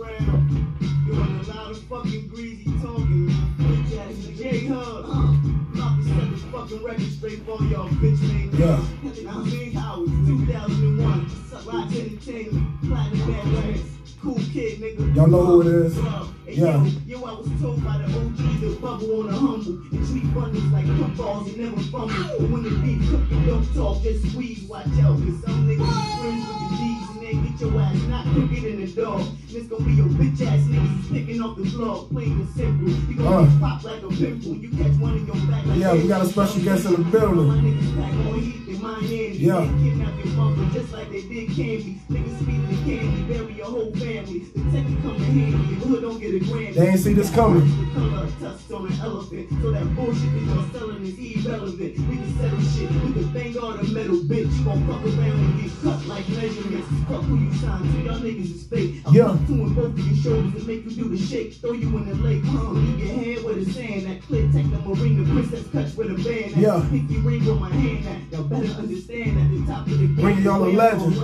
around. You want a lot of fucking greasy talking, man. Bitch ass J-Hub. About to set the fucking record straight for y'all bitch made niggas. Yeah. I'm Big Howard, 2001. Rock Entertainment, Platinum Band Records. Cool kid, nigga. Y'all know who it is. Yeah. Yo, I was told by the OG to bubble on a humble and treat bundles like footballs and never fumble. But when the beat cook, you don't talk, just squeeze. Watch out, cause some niggas be friends with the D's and then get your ass not crooked in the dog. And it's gonna be your bitch ass niggas picking off the vlog, plain and simple. You gonna get popped like a pimple. You catch one in your back like yeah, we got a special guest in the building. My niggas pack more heat than my handy. Yeah. They kidnap your mother just like they did Candy. Niggas speeding the candy, bury your whole family. The techie come in handy, your hood don't get a grand. They ain't see this coming. The color of tusk on an elephant, so that bullshit that y'all selling is irrelevant. We can settle shit with the bang on the metal, bitch. You gon' fuck around and get cut like measurements. Fuck who you signed to, y'all niggas is fake. I'll fuck two in both of your shoulders and make you do the shake. Throw you in the lake, leave your head with the sand. That clip, take the marine, the princess cuts with a band. That pinky ring on my hand. That y'all better understand at the top of the game. Bring y'all a legend.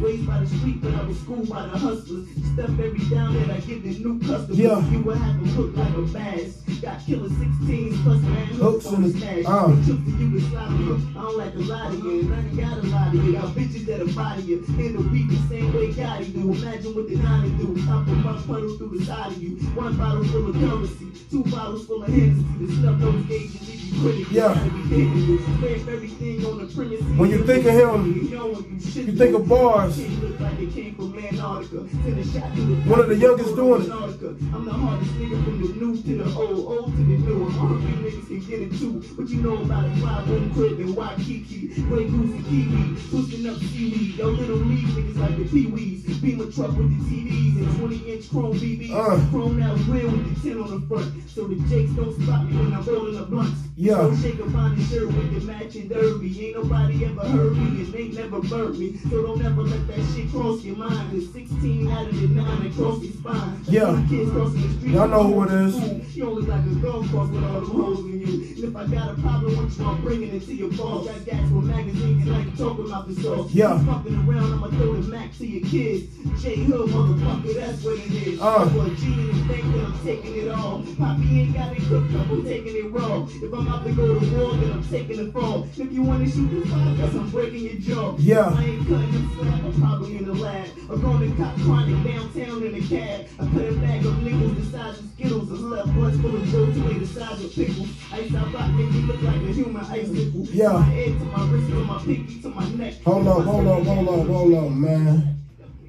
Raised by the street, but I was schooled by the hustlers. Stuff every down that I give the new customers. Yeah. You will have a hook like a bass. Got killer 16s plus man hooks on the stash. Took the Yugoslavia. I don't like to lie to you, and I ain't gotta lie to you. Got bitches that'll body you. And the beat the same way Gotti do. Imagine what the 90 do. I put my puddle through the side of you. One bottle full of currency, 2 bottles full of Hennessy. The stuff those gauges leave you critical. Yeah. Stamp everything on the premise. When you think of him, you think of bars. One of the youngest doing it. I'm the hardest nigga from the new to the old to the new. All of you niggas can get it too. What you know about a 5-room crib and Waikiki, Grey Goose and Kiwi, twisting up seaweed. Yo, little league niggas like the Pee-wees. Beamer truck with the TVs and 20-inch chrome BBs. Chrome out grill with the 10 on the front. So the Jakes don't stop me when I'm rolling the blunts. Yeah. Don't shake a bonnet shirt with the matching derby. Ain't nobody ever heard me and they never burnt me. So don't ever let that shit cross your mind. Cause 16 out of the 9 across your spine. Yeah. Kids crossing the street. Y'all know who it is. You only like a golf course with all them holes in you. And if I got a problem with you, I'm bringing it to your balls. Got gats with magazines and like talking about the sauce. Yeah. Fucking around, I'ma throw the Mac to your kids. J-Hood, motherfucker, that's what it is. For a G in the bank, then I'm taking it all. Poppy ain't got it cooked up, I'm taking it raw. If I'm about to go to war, then I'm taking the fall. If you wanna shoot the fire, guess I'm breaking your jaw. Yeah. I ain't cutting them slab, I'm probably in the lab. I'm going to cop chronic downtown in a cab. I cut a bag of nickels the size of Skittles. I left blunts full of Joe to the size of pickles. Ice out rock make me look like a human icicle. Yeah. My head to my wrist, from my pinky to my neck. Hold on, man.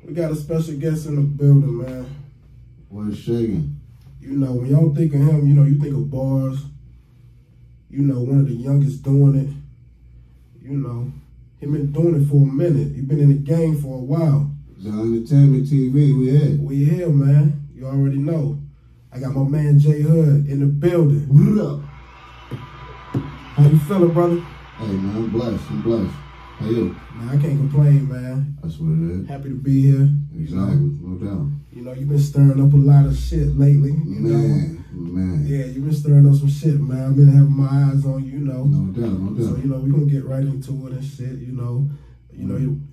We got a special guest in the building, man. What's shaking? You know, when y'all think of him, you know, you think of bars. You know, one of the youngest doing it. You know, he been doing it for a minute. He been in the game for a while. Ent TV, we here. We here, man. You already know. I got my man J Hood in the building. What up? How you feeling, brother? Hey, man, I'm blessed. How you? Man, I can't complain, man. That's what it is. Happy to be here. Exactly, no doubt. You know, you've been stirring up a lot of shit lately. You Man. Yeah, you've been stirring up some shit, man. I've been having my eyes on you, you know. No doubt. So, you know, we're going to get right into it and shit, you know.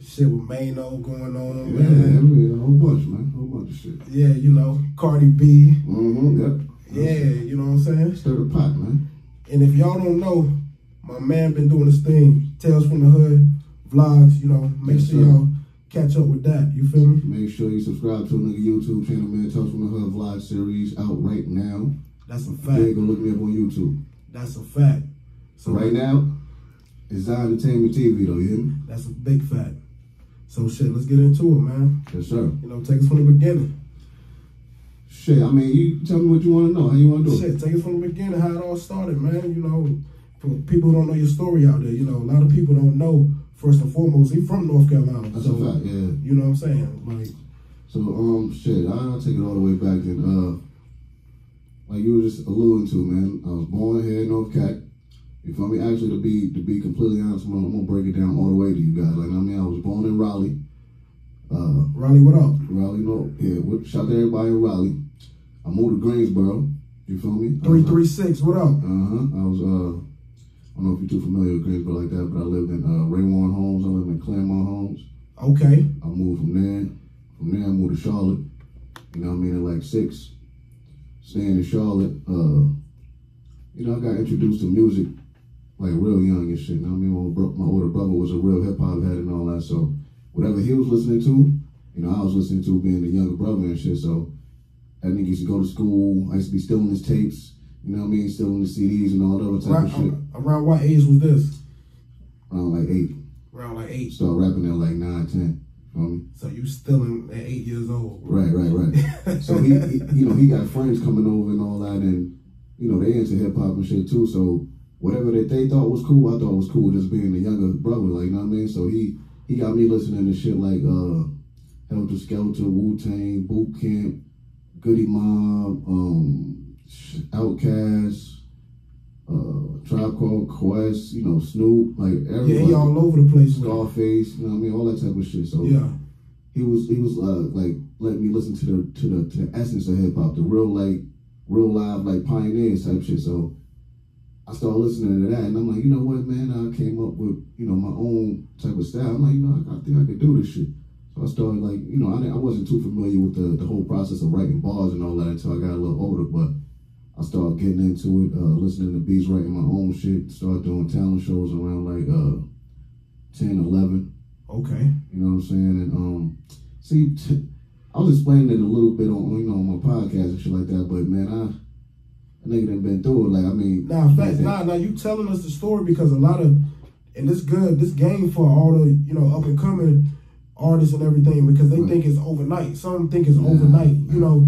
Shit with Mano going on, yeah, man. A whole bunch, man. A whole bunch of shit. Yeah, you know, Cardi B. Yep. Yeah, you know what I'm saying? Stir the pot, man. And if y'all don't know, my man been doing this thing, Tales from the Hood, vlogs, you know, make sure y'all catch up with that, you feel me? Make sure you subscribe to a nigga YouTube channel, man. Tales from the Hood vlog series out right now. That's a fact. You go look me up on YouTube. That's a fact. So right now, it's Ent TV though, you hear me? That's a big fact. So shit, let's get into it, man. Yes, sir. You know, take us from the beginning. Shit, I mean, you tell me what you want to know. How you want to do it? Shit, take us from the beginning, how it all started, man. You know, for people who don't know your story out there, you know, a lot of people don't know, first and foremost, he from North Carolina. That's a fact, yeah. You know what I'm saying? Like, so, shit, I'll take it all the way back then. Like you were just alluding to, man, I was born here in North Cat. You feel me? Actually, to be completely honest, I'm gonna break it down all the way to you guys. Like, I mean, I was born in Raleigh. Raleigh, what up? Raleigh, no, yeah. Shout out to everybody in Raleigh. I moved to Greensboro. You feel me? 336, what up? I was, I don't know if you're too familiar with Greensboro like that, but I lived in Raymond Homes. I lived in Claremont Homes. Okay. I moved from there. From there, I moved to Charlotte. You know what I mean? At like 6, staying in Charlotte. You know, I got introduced to music like real young and shit. You know what I mean? My older brother was a real hip hop head and all that. So whatever he was listening to, you know, I was listening to being the younger brother and shit. So that nigga used to go to school. I used to be stealing his tapes. You know what I mean? Stealing the CDs and all that other type of shit. Around what age was this? Around like 8. Around like 8. Started rapping at like 9, 10. You know what I mean? So you stealing at 8 years old. Right. So he you know, he got friends coming over and all that, and you know, they into hip hop and shit too. So whatever that they thought was cool, I thought was cool, just being the younger brother, like, you know what I mean? So he got me listening to shit like Helter Skelter, Wu-Tang, Boot Camp, Goody Mob, Outkast, Tribe Called Quest, you know, Snoop, like everybody. Yeah, he all over the place. Scarface, you know what I mean? All that type of shit. So yeah, he was like letting me listen to the essence of hip hop, the real live like pioneers type shit. So I started listening to that, and I'm like, you know what, man? I came up with, you know, my own type of style. I'm like, you know, I think I could do this shit. So I started like, you know, I wasn't too familiar with the whole process of writing bars and all that until I got a little older, but I started getting into it, listening to beats, writing my own shit, started doing talent shows around like 10, 11. Okay. You know what I'm saying? And see, I was explaining it a little bit on, you know, on my podcast and shit like that, but man, I nigga done been through it. Like, I mean, now you telling us the story because a lot of, and this game for all the, you know, up and coming artists and everything, because they think it's overnight. Some think it's overnight, you know.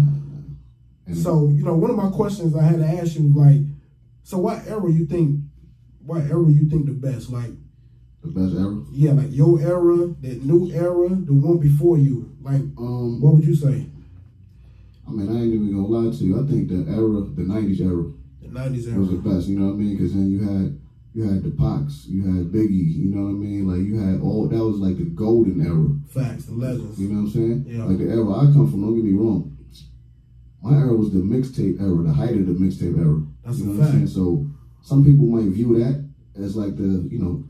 So, you know, one of my questions I had to ask you, like, so what era you think the best? Like, the best era? Yeah, like your era, that new era, the one before you. Like, what would you say? I mean, I ain't even gonna lie to you. I think the 90s era. The 90s era was the best, you know what I mean? Because then you had the Pacs, you had Biggie, you know what I mean? Like, you had all, that was like the golden era. Facts, the legends. You know what I'm saying? Yeah. Like the era I come from, don't get me wrong. My era was the mixtape era, the height of the mixtape era. That's you know a what I'm saying? fact. So some people might view that as like the, you know,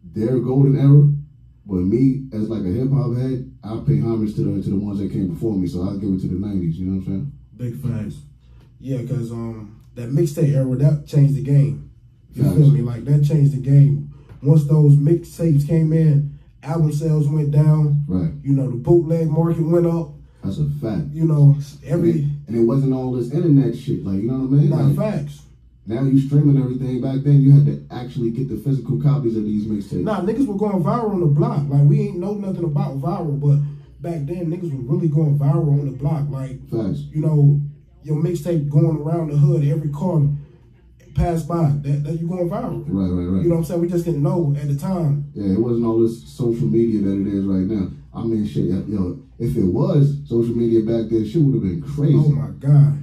their golden era. But me, as like a hip hop head, I pay homage to the ones that came before me. So I'll give it to the 90s, you know what I'm saying? Big facts. Yeah, because that mixtape era, that changed the game. You Facts. feel me? Like, that changed the game. Once those mixtapes came in, album sales went down. Right. You know, the bootleg market went up. That's a fact. You know, and it wasn't all this internet shit, like, you know what I mean? Not like, facts. Now you streaming everything. Back then, you had to actually get the physical copies of these mixtapes. Nah, niggas were going viral on the block. Like, we ain't know nothing about viral, but back then, niggas were really going viral on the block. Like, facts. You know, your mixtape going around the hood, every car passed by, that you going viral. Right. You know what I'm saying? We just didn't know at the time. Yeah, it wasn't all this social media that it is right now. I mean, shit, yo, if it was social media back then, shit would have been crazy. Oh my God.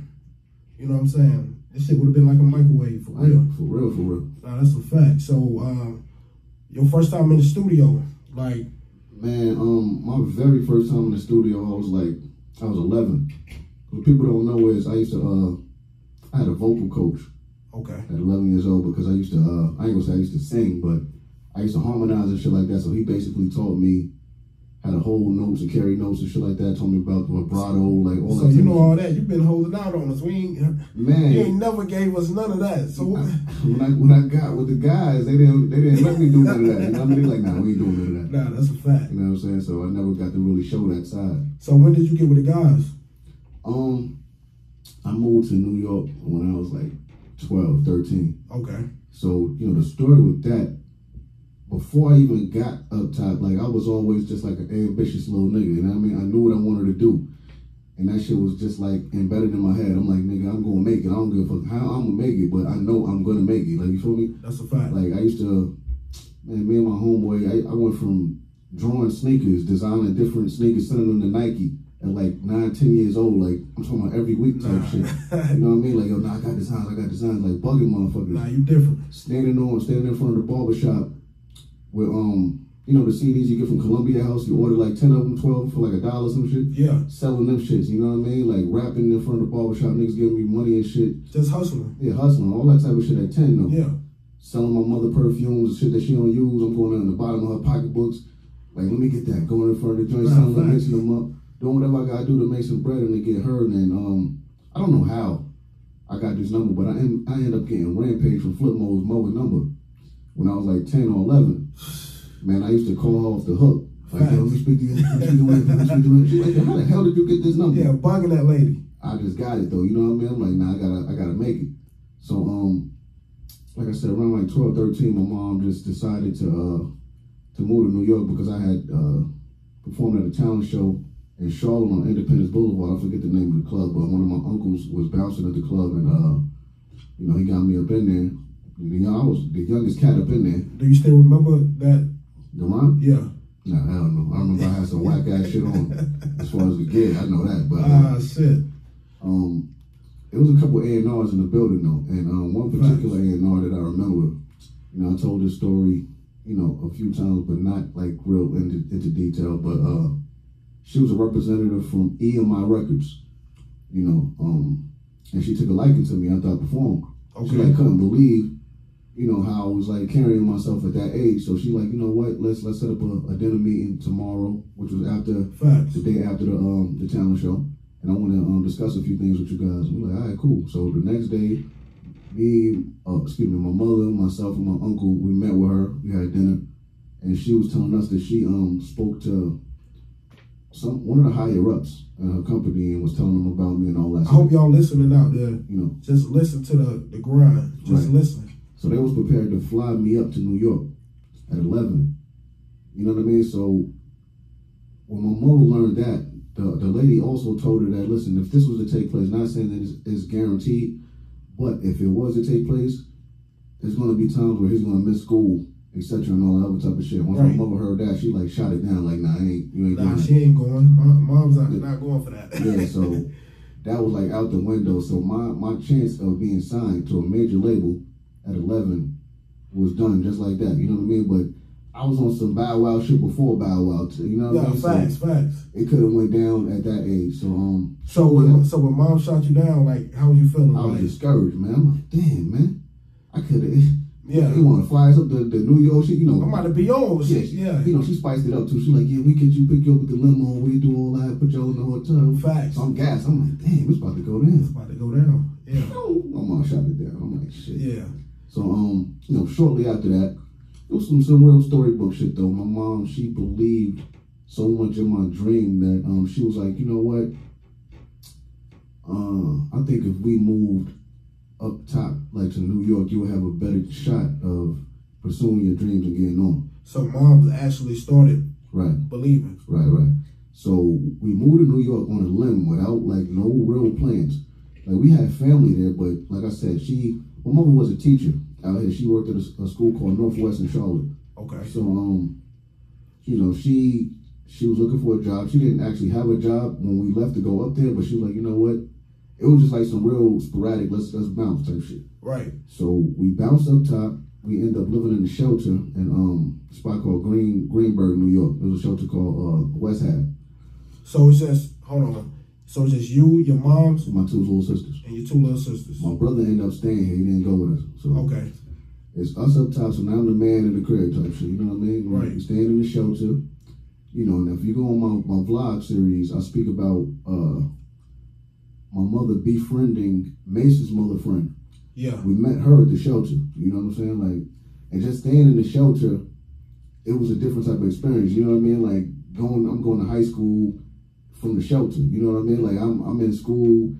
You know what I'm saying? This shit would have been like a microwave, for real. For real. Nah, that's a fact. So, your first time in the studio, like... Man, my very first time in the studio, I was 11. What people don't know is I used to, I had a vocal coach. Okay. At 11 years old, because I used to, I ain't gonna say I used to sing, but I used to harmonize and shit like that. So he basically taught me how to hold notes and carry notes and shit like that. Told me about the vibrato, like all that. So you know all that. You've been holding out on us. You ain't never gave us none of that. So when I got with the guys, they didn't let me do none of that. You know what I mean? They like, nah, we ain't doing none of that. Nah, that's a fact. You know what I'm saying? So I never got to really show that side. So when did you get with the guys? I moved to New York when I was like 12, 13. Okay. So, you know, the story with that, before I even got up top, like, I was always just like an ambitious little nigga, you know what I mean? I knew what I wanted to do. And that shit was just like embedded in my head. I'm like, nigga, I'm gonna make it. I don't give a fuck how I'm gonna make it, but I know I'm gonna make it. Like, you feel me? That's a fact. Like, I used to, man, me and my homeboy, I went from drawing sneakers, designing different sneakers, sending them to Nike at like 9, 10 years old. Like, I'm talking about every week type shit. You know what I mean? Like, yo, nah, I got designs, like bugging motherfuckers. Nah, you different. Standing in front of the barbershop with, you know, the CDs you get from Columbia House, you order like 10 of them, 12 for like $1 or some shit. Yeah. Selling them shits, you know what I mean? Like, rapping in front of the barbershop, niggas giving me money and shit. Just hustling. Yeah, hustling, all that type of shit at 10 though. Yeah. Selling my mother perfumes and shit that she don't use. I'm going in the bottom of her pocketbooks. Like, let me get that. Going in front of the joint, selling them, mixing them up. doing whatever I gotta do to make some bread and to get her. And I don't know how I got this number, but I ended up getting Rampage from Flip Mode's mobile number when I was like 10 or 11. Man, I used to call her off the hook. Like, yo, let me speak to you. What you doing? She's like, how the hell did you get this number? Yeah, bugging that lady. I just got it though. You know what I mean? I'm like, nah, I gotta make it. So like I said, around like 12, 13, my mom just decided to move to New York because I had performed at a talent show in Charlotte on Independence Boulevard. I forget the name of the club, but one of my uncles was bouncing at the club, and you know, he got me up in there. You know, I was the youngest cat up in there. Do you still remember that? The rhyme? Yeah. Nah, hell no. I remember I had some whack ass shit on as far as the gig. I know that, but shit. it was a couple A&Rs in the building though, and one particular A&R that I remember. You know, I told this story, you know, a few times, but not like real into detail. But she was a representative from EMI Records, you know, and she took a liking to me after I performed. Okay. She like couldn't believe, you know, how I was like carrying myself at that age. So she like, you know what, let's set up a dinner meeting tomorrow, which was after the day after the talent show, and I want to discuss a few things with you guys. And we're like, all right, cool. So the next day, my mother, myself, and my uncle, we met with her. We had dinner, and she was telling us that she spoke to one of the higher ups in her company and was telling them about me and all that. I hope y'all listening out there. You know, just listen to the grind. Just listen. So they was prepared to fly me up to New York at 11. You know what I mean? So when my mother learned that, the lady also told her that, listen, if this was to take place, not saying that it's guaranteed, but if it was to take place, there's going to be times where he's going to miss school, etc., and all that other type of shit. Once my mother heard that, she like shot it down, like, nah, you ain't doing that. She ain't going. Mom's not going for that. Yeah, so that was like out the window. So my chance of being signed to a major label at 11 was done just like that. You know what I mean? But I was on some Bow Wow shit before Bow Wow too. You know what I mean? Facts. It could have went down at that age. So when mom shot you down, like, how was you feeling? I was discouraged, man. I'm like, damn, man, I could have. Yeah, you want to fly us up the New York shit, you know? I'm about to be on shit. Yeah, you know, she spiced it up too. She like, yeah, we pick you up with the limo, we do all that, put y'all in the hotel. Facts. So I'm gassed. I'm like, damn, it's about to go down. It's about to go down. Yeah. My mom shot it down. I'm like, shit. Yeah. So you know, shortly after that, it was some real storybook shit though. My mom, she believed so much in my dream that she was like, you know what? I think if we moved up top, like to New York, you would have a better shot of pursuing your dreams and getting on. So moms actually started believing. Right. So we moved to New York on a limb without like no real plans. Like we had family there, but like I said, my mother was a teacher out here. She worked at a school called Northwest in Charlotte. Okay. So you know, she was looking for a job. She didn't actually have a job when we left to go up there, but she was like, you know what? It was just like some real sporadic, let's bounce type shit. Right. So we bounced up top. We ended up living in a shelter in a spot called Greenburg, New York. There was a shelter called West Half. So it's just, hold on. So it's just you, your moms, my two little sisters. And your two little sisters. My brother ended up staying here. He didn't go with us. So okay. It's us up top, so now I'm the man in the crib type shit. You know what I mean? Right. We staying in the shelter. You know, and if you go on my vlog series, I speak about my mother befriending Mace's mother friend. Yeah. We met her at the shelter. You know what I'm saying? Like, and just staying in the shelter, it was a different type of experience. You know what I mean? Like I'm going to high school from the shelter. You know what I mean? Like I'm in school.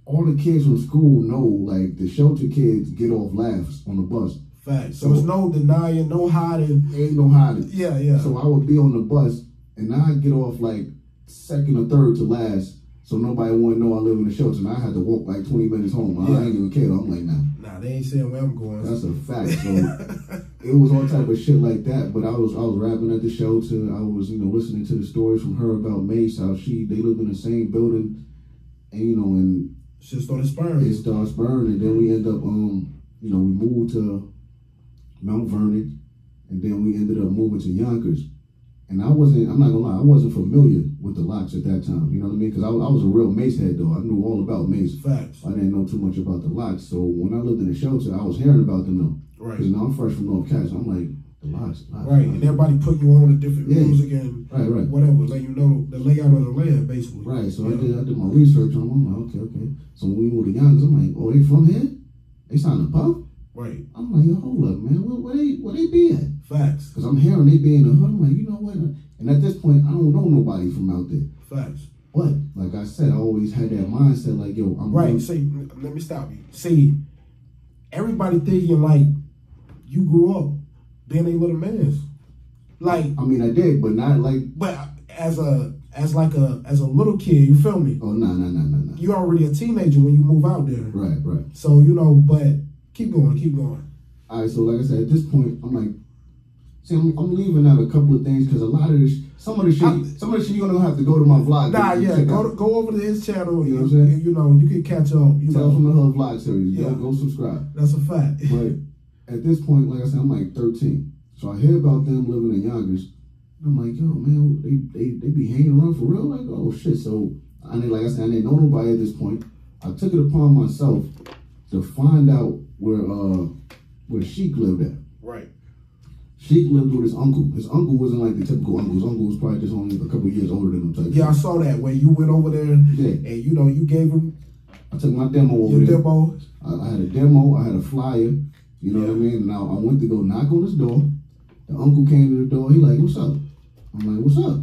All the kids from school know, like, the shelter kids get off laughs on the bus. Facts. So it's no denying, no hiding. Ain't no hiding. Yeah. So I would be on the bus, and I'd get off, like, second or third to last, so nobody wouldn't know I live in the shelter, and I had to walk, like, 20 minutes home. I ain't even care. I'm like, nah. Nah, they ain't saying where I'm going. That's a fact. So it was all type of shit like that, but I was rapping at the shelter. I was, you know, listening to the stories from her about Mace, how they lived in the same building, and, you know, and shit started spurring. It started spurring, and then we end up, you know, we moved to Mount Vernon, and then we ended up moving to Yonkers. And I'm not gonna lie, I wasn't familiar with the locks at that time. You know what I mean? Because I was a real Mace head, though. I knew all about Mace. Facts. I didn't know too much about the locks. So when I lived in the shelter, I was hearing about them, though. Right. Because, you know, I'm fresh from North Cat, so I'm like, Lots. Right, and everybody put you on to different music and right. whatever, let you know the layout of the land, basically. Right, so I did my research on them. I'm like, okay. So when we moved to Yonkers, I'm like, oh, they from here? They signed a Puff? Right. I'm like, yo, hold up, man. Where they be at? Facts. Because I'm hearing they be in the hood. I'm like, you know what? And at this point, I don't know nobody from out there. Facts. But, like I said, I always had that mindset, like, yo, I'm right. See, let me stop you. See, everybody thinking like you grew up being a little man. Like, I mean, I did, but not like. But as a little kid, you feel me? Oh, no. You already a teenager when you move out there. Right. So, but keep going. All right, so like I said, at this point, I'm like, see, I'm leaving out a couple of things because a lot of this, some of the shit you're gonna have to go to my vlog. Go over to his channel. You know what I'm saying? You can catch up. Tell from the Hood vlog series. Yeah. Go subscribe. That's a fact. But at this point, like I said, I'm like 13. So I hear about them living in Yonkers. I'm like, yo, man, they be hanging around for real? Like, oh shit. So I didn't know nobody at this point. I took it upon myself to find out where Sheik lived at. Right. Sheik lived with his uncle. His uncle wasn't like the typical uncle. His uncle was probably just only a couple years older than him. Yeah, I saw that where you went over there and you gave him. I took my demo over there. Demo. I had a demo. I had a flyer. You know what I mean? Now I went to go knock on his door. The uncle came to the door. He like, what's up? I'm like, what's up?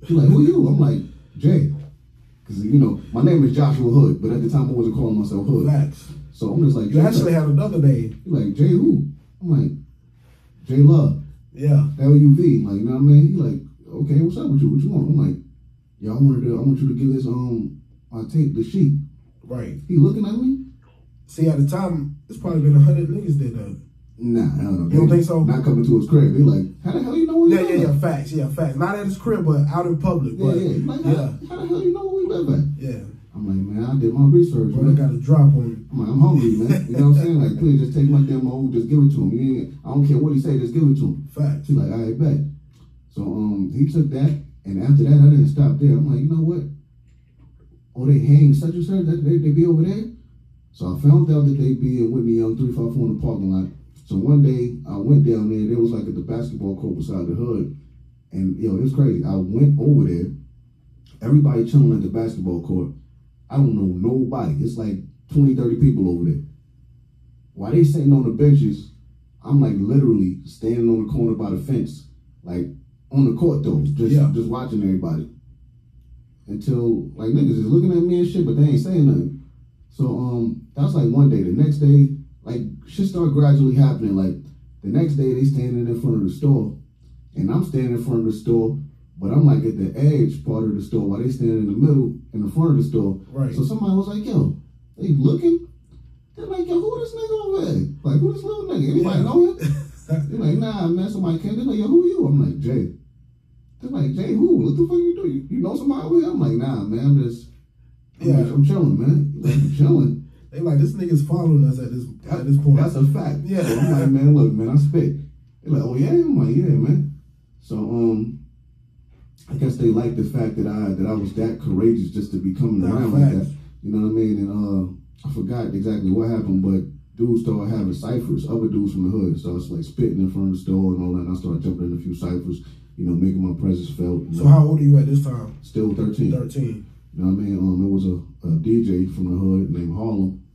He like, who you? I'm like, Jay. Because, my name is Joshua Hood, but at the time I wasn't calling myself Hood. Facts. So I'm just like, you actually had another name. He like, Jay who? I'm like, Jay Love. Yeah. L-U-V. Like, you know what I mean? He like, okay, what's up with you? What you want? I'm like, yo, I want you to give this, my tape, the sheet. Right. He looking at me. See, at the time, it's probably been 100 niggas did that. Nah, I don't know. You don't think so? Not coming to his crib. He like, how the hell you know where we live at? Facts. Not at his crib, but out in public. Like, how the hell you know where we live at? Yeah. I'm like, man, I did my research. Bro, I got a drop on you. I'm like, I'm hungry, man. You know what I'm saying? Like, please just take my demo, just give it to him. I don't care what he say, just give it to him. Facts. He's like, all right, bet. So he took that, and after that, I didn't stop there. I'm like, you know what? Oh, they hang such and such, they be over there? So I found out that they be in Whitney Young 354 in the parking lot. So one day, I went down there, they was like at the basketball court beside the hood, and it was crazy. I went over there, everybody chilling at the basketball court. I don't know nobody. It's like 20, 30 people over there. While they sitting on the benches, I'm like literally standing on the corner by the fence, like on the court though, just watching everybody. Until like niggas is looking at me and shit, but they ain't saying nothing. So that was like one day. The next day, like shit started gradually happening. Like the next day they standing in front of the store, and I'm standing in front of the store. But I'm like at the edge part of the store while they standing in the middle, in the front of the store. Right. So somebody was like, yo, they looking? They're like, yo, who this nigga over there? Like, who this little nigga? Anybody know him? They're like, nah, man, somebody came. They're like, yo, who you? I'm like, Jay. They're like, Jay, who? What the fuck you do? You know somebody over here? I'm like, nah, man, I'm chilling, man. Like, I'm chilling. They like, this nigga's following us at this point. That's a fact. Yeah. So I'm like, man, look, man, I spit. They're like, oh yeah? I'm like, yeah, man. So, I guess they liked the fact that I was that courageous just to be coming around like that. You know what I mean? And I forgot exactly what happened, but dudes started having ciphers, other dudes from the hood. So it's like spitting in front of the store and all that. And I started jumping in a few ciphers, making my presence felt. So how old are you at this time? Still 13. 13. You know what I mean? It was a DJ from the hood named Harlem.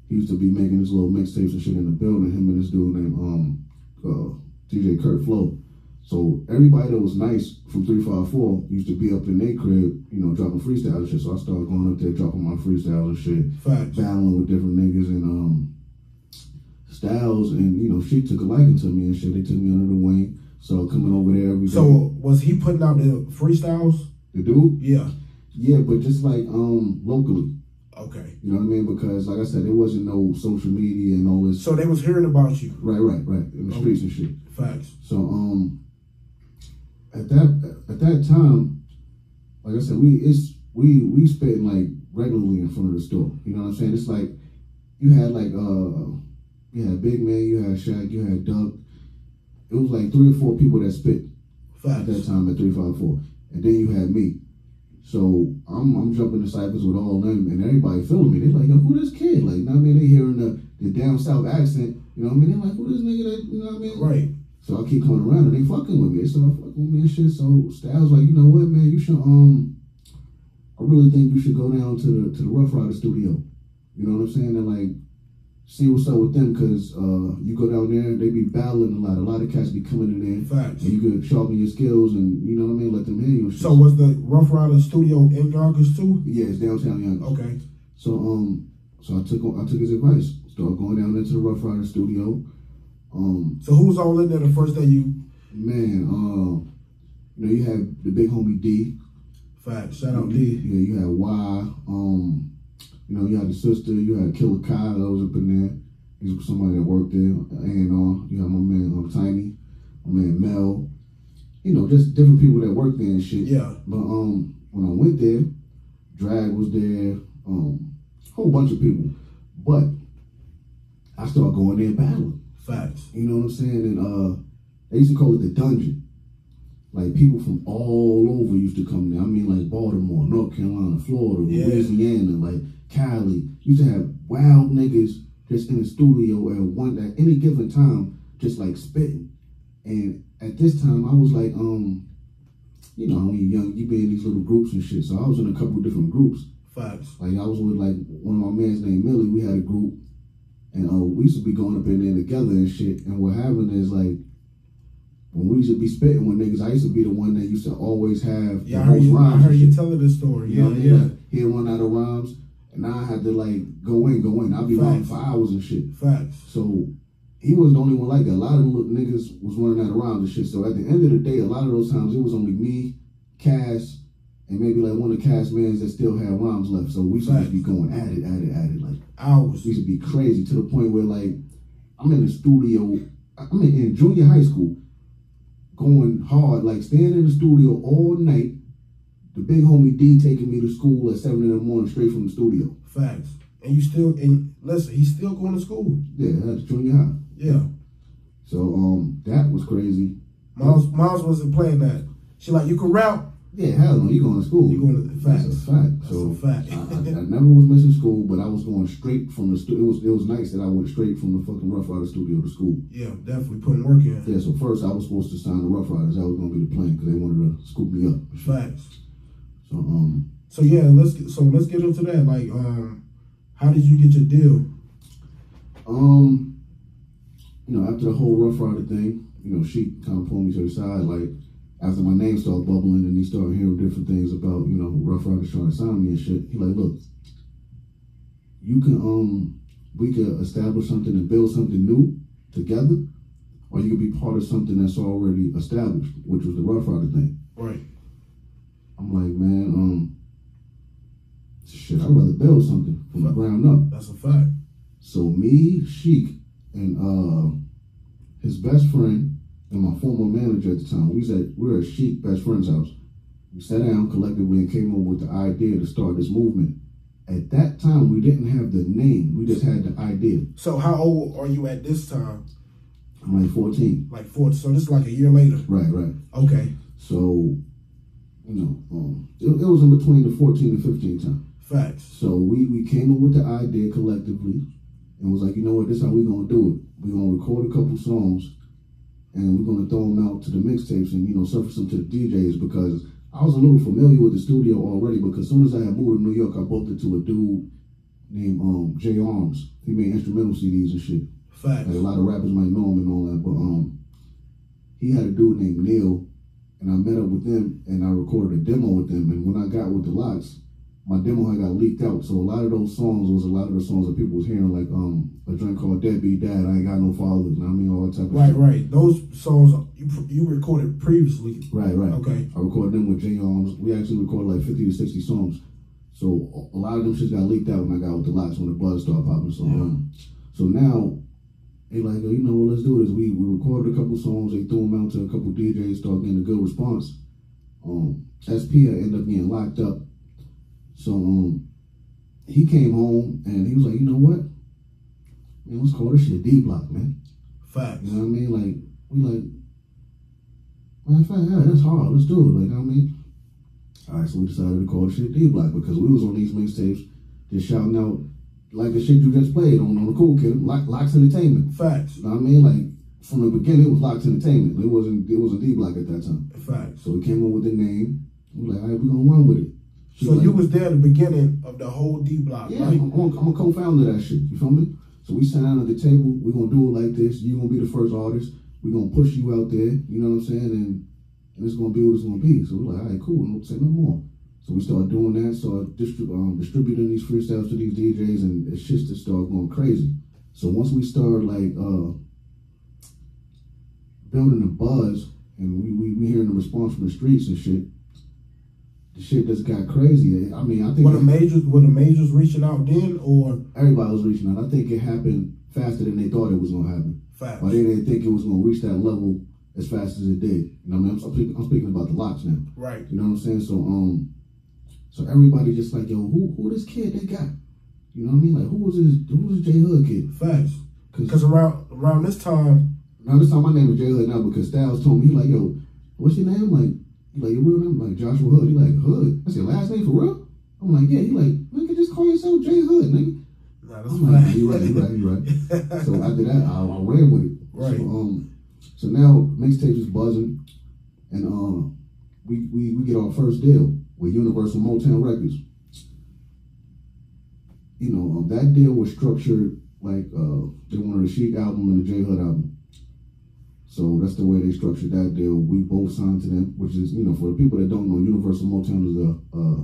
He used to be making his little mixtapes and shit in the building. Him and this dude named DJ Kurt Flo. So everybody that was nice from 354 used to be up in their crib, dropping freestyle and shit. So I started going up there, dropping my freestyles and shit. Facts. Battling with different niggas and styles. And, she took a liking to me and shit. They took me under the wing. So coming over there every day. So was he putting out the freestyles? The dude? Yeah. Yeah, but just like locally. Okay. You know what I mean? Because like I said, there wasn't no social media and all this. So they was hearing about you. Right. In the streets and shit. Facts. So at that time, like I said, we spitting like regularly in front of the store. You know what I'm saying? It's like you had you had Big Man, you had Shaq, you had Doug. It was like 3 or 4 people that spit at that time at 354, and then you had me. So I'm jumping the ciphers with all them, and everybody feeling me. They're like, yo, who this kid? Like, you know what I mean? They hearing the down south accent. You know what I mean? They're like, who this nigga that? You know what I mean? Right. So I keep coming around and they fucking with me. They started fucking with me and shit. So Styles like, you know what, man, you should I really think you should go down to the Rough Rider studio. You know what I'm saying? And like see what's up with them, because you go down there, they be battling a lot. A lot of cats be coming in there. Facts. And you could sharpen your skills and, you know what I mean, let them hear you. So was the Rough Rider studio in Yonkers too? Yeah, it's downtown Yonkers. Okay. So so I took his advice. Started going down into the Rough Rider studio. So who was all in there the first day you? Man, you know, you had the big homie D. Facts. Shout out D. Yeah, you had Y. You know, you had the sister. You had Killer Kyle that was up in there. He's somebody that worked there. And you had my man Tiny, my man Mel. You know, just different people that worked there and shit. Yeah. But when I went there, Drag was there. Whole bunch of people. But I started going there battling. Facts. You know what I'm saying? And they used to call it the dungeon. Like, people from all over used to come there. I mean, like, Baltimore, North Carolina, Florida, Louisiana, like, Cali. Used to have wild niggas just in the studio at any given time, just, like, spitting. And at this time, I was like, you know, when you're young, you be in these little groups and shit. So I was in a couple different groups. Facts. Like, I was with, like, one of my mans named Millie. We had a group. And we used to be going up in there together and shit. And what happened is, like, when we used to be spitting with niggas, I used to be the one that used to always have the most rhymes. I heard you telling this story. You know what I mean? Like, he'd run out of rhymes, and now I had to, like, go in. I'd be running for hours and shit. Facts. So he was the only one like that. A lot of the little niggas was running out of rhymes and shit. So at the end of the day, a lot of those times, it was only me, Cass, and maybe, like, one of Cass mans that still had rhymes left. So we used to just be going at it, like, hours. We used to be crazy to the point where, like, I'm in the studio, I'm in junior high school, going hard, like, staying in the studio all night. The big homie D taking me to school at 7 in the morning straight from the studio. Facts. And listen, he's still going to school. Yeah, that's junior high. Yeah. So, that was crazy. Miles wasn't playing that. She like, you can rap? Yeah, hell no, you going to school. You going to facts. That's a fact. That's a fact. I never was missing school, but I was going straight from the studio. It was nice that I went straight from the fucking Rough Rider studio to school. Yeah, definitely putting work in. Yeah, so first I was supposed to sign the Rough Riders. That was going to be the plan because they wanted to scoop me up. Facts. So yeah, let's get into that. Like, how did you get your deal? You know, after the whole Rough Rider thing, you know, she kind of pulled me to the side, like, after my name started bubbling and he started hearing different things about, you know, Rough Riders trying to sign me and shit, he like, look, you can, we could establish something and build something new together, or you could be part of something that's already established, which was the Rough Rider thing. Right. I'm like, man, shit, I'd rather build something from the ground up. That's a fact. So me, Sheik, and his best friend, and my former manager at the time, we were at Sheik best friend's house. We sat down collectively and came up with the idea to start this movement. At that time, we didn't have the name. We just had the idea. So how old are you at this time? I'm like 14. Like 40. So this is like a year later. Right. Okay. So, you know, it was in between the 14 and 15 time. Facts. So we came up with the idea collectively and was like, you know what, this is how we're going to do it. We're going to record a couple songs and we're going to throw them out to the mixtapes and, you know, surface them to the DJs, because I was a little familiar with the studio already, because as soon as I had moved to New York, I bumped into a dude named J Arms. He made instrumental CDs and shit. Facts. Like, a lot of rappers might know him and all that, but he had a dude named Neil, and I met up with them and I recorded a demo with them, and when I got with the Lox, my demo had got leaked out, so a lot of those songs was a lot of the songs that people was hearing, like a joint called Deadbeat Dad, I Ain't Got No Father, you know what I mean, all that type of shit. Right. Those songs you recorded previously. Right. Okay. I recorded them with J Arms. We actually recorded like 50 to 60 songs. So a lot of them shit got leaked out when I got with the Lox, when the buzz started popping. So now, they like, you know what, let's do this. We recorded a couple songs, they threw them out to a couple DJs, started getting a good response. SP ended up getting locked up. So he came home and he was like, you know what? Man, let's call this shit D Block, man. Facts. You know what I mean? Like, we like, matter of fact, yeah, that's hard. Let's do it. Like, you know what I mean? All right, so we decided to call this shit D Block because we was on these mixtapes just shouting out like the shit you just played on the Cool Kid, Lox Entertainment. Facts. You know what I mean? Like, from the beginning, it was Locked Entertainment. It wasn't D-Block at that time. Facts. So we came up with the name. We were like, all right, we're going to run with it. So you was there at the beginning of the whole D-Block, yeah, right? I'm a co-founder of that shit. You feel me? So we sat down at the table. We're going to do it like this. You're going to be the first artist. We're going to push you out there. You know what I'm saying? And it's going to be what it's going to be. So we're like, all right, cool. Don't say no more. So we started doing that. Started distributing these freestyles to these DJs, and it's shit just started going crazy. So once we started like building a buzz, and we hearing the response from the streets and shit, the shit just got crazy. I mean, I think were the majors reaching out then, or everybody was reaching out? I think it happened faster than they thought it was gonna happen. Facts. Or they didn't think it was gonna reach that level as fast as it did. You know what I mean? I'm speaking about the Locks now. Right. You know what I'm saying? So everybody just like, yo, who this kid they got? You know what I mean? Like, who was this J Hood kid? Facts. Because around this time. Now this time my name is J Hood now because Styles told me, he like, yo, what's your name? Like your real name? Like Joshua Hood. He like, Hood? That's your last name for real? I'm like, yeah. He like, nigga, just call yourself J Hood, nigga. Nah, that's I'm like, you right. So after that, I ran with it. Right. So now mixtape is buzzing, and we get our first deal with Universal Motown Records. You know, that deal was structured like they wanted a Chic album and a J Hood album. So that's the way they structured that deal. We both signed to them, which is, you know, for the people that don't know, Universal Motown is a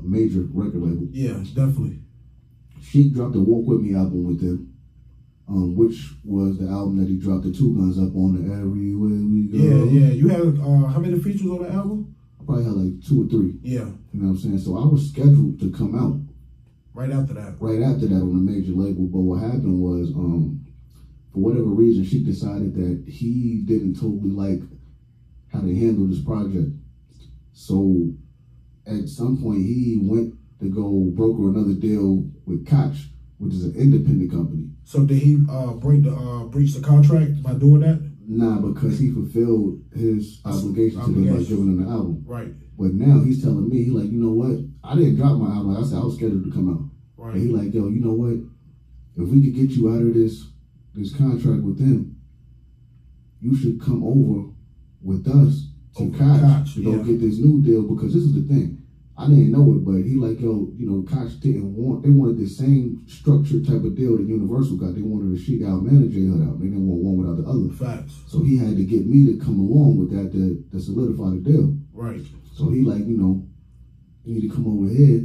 major record label. Yeah, definitely. Chic dropped a Walk With Me album with them, which was the album that he dropped the Two Guns up on, the Everywhere We Go. Yeah. You had how many features on the album? I probably had like 2 or 3. Yeah. You know what I'm saying? So I was scheduled to come out. Right after that on a major label. But what happened was, for whatever reason, Chic decided that he didn't totally like how they handled this project. So at some point, he went to go broker another deal with Koch, which is an independent company. So did he breach the contract by doing that? Nah, because he fulfilled his obligation to them by giving them the album. Right. But now he's telling me, he like, you know what? I didn't drop my album. Like I said, I was scheduled to come out. Right. And he like, yo, you know what? If we could get you out of this contract with them, you should come over with us to Koch to go get this new deal, because this is the thing. I didn't know it, but he like, yo, you know, Koch they wanted the same structured type of deal that Universal got. They wanted a Chic album and a J Hood album. They didn't want one without the other. Facts. So he had to get me to come along with that to solidify the deal. Right. So he like, you know, you need to come over here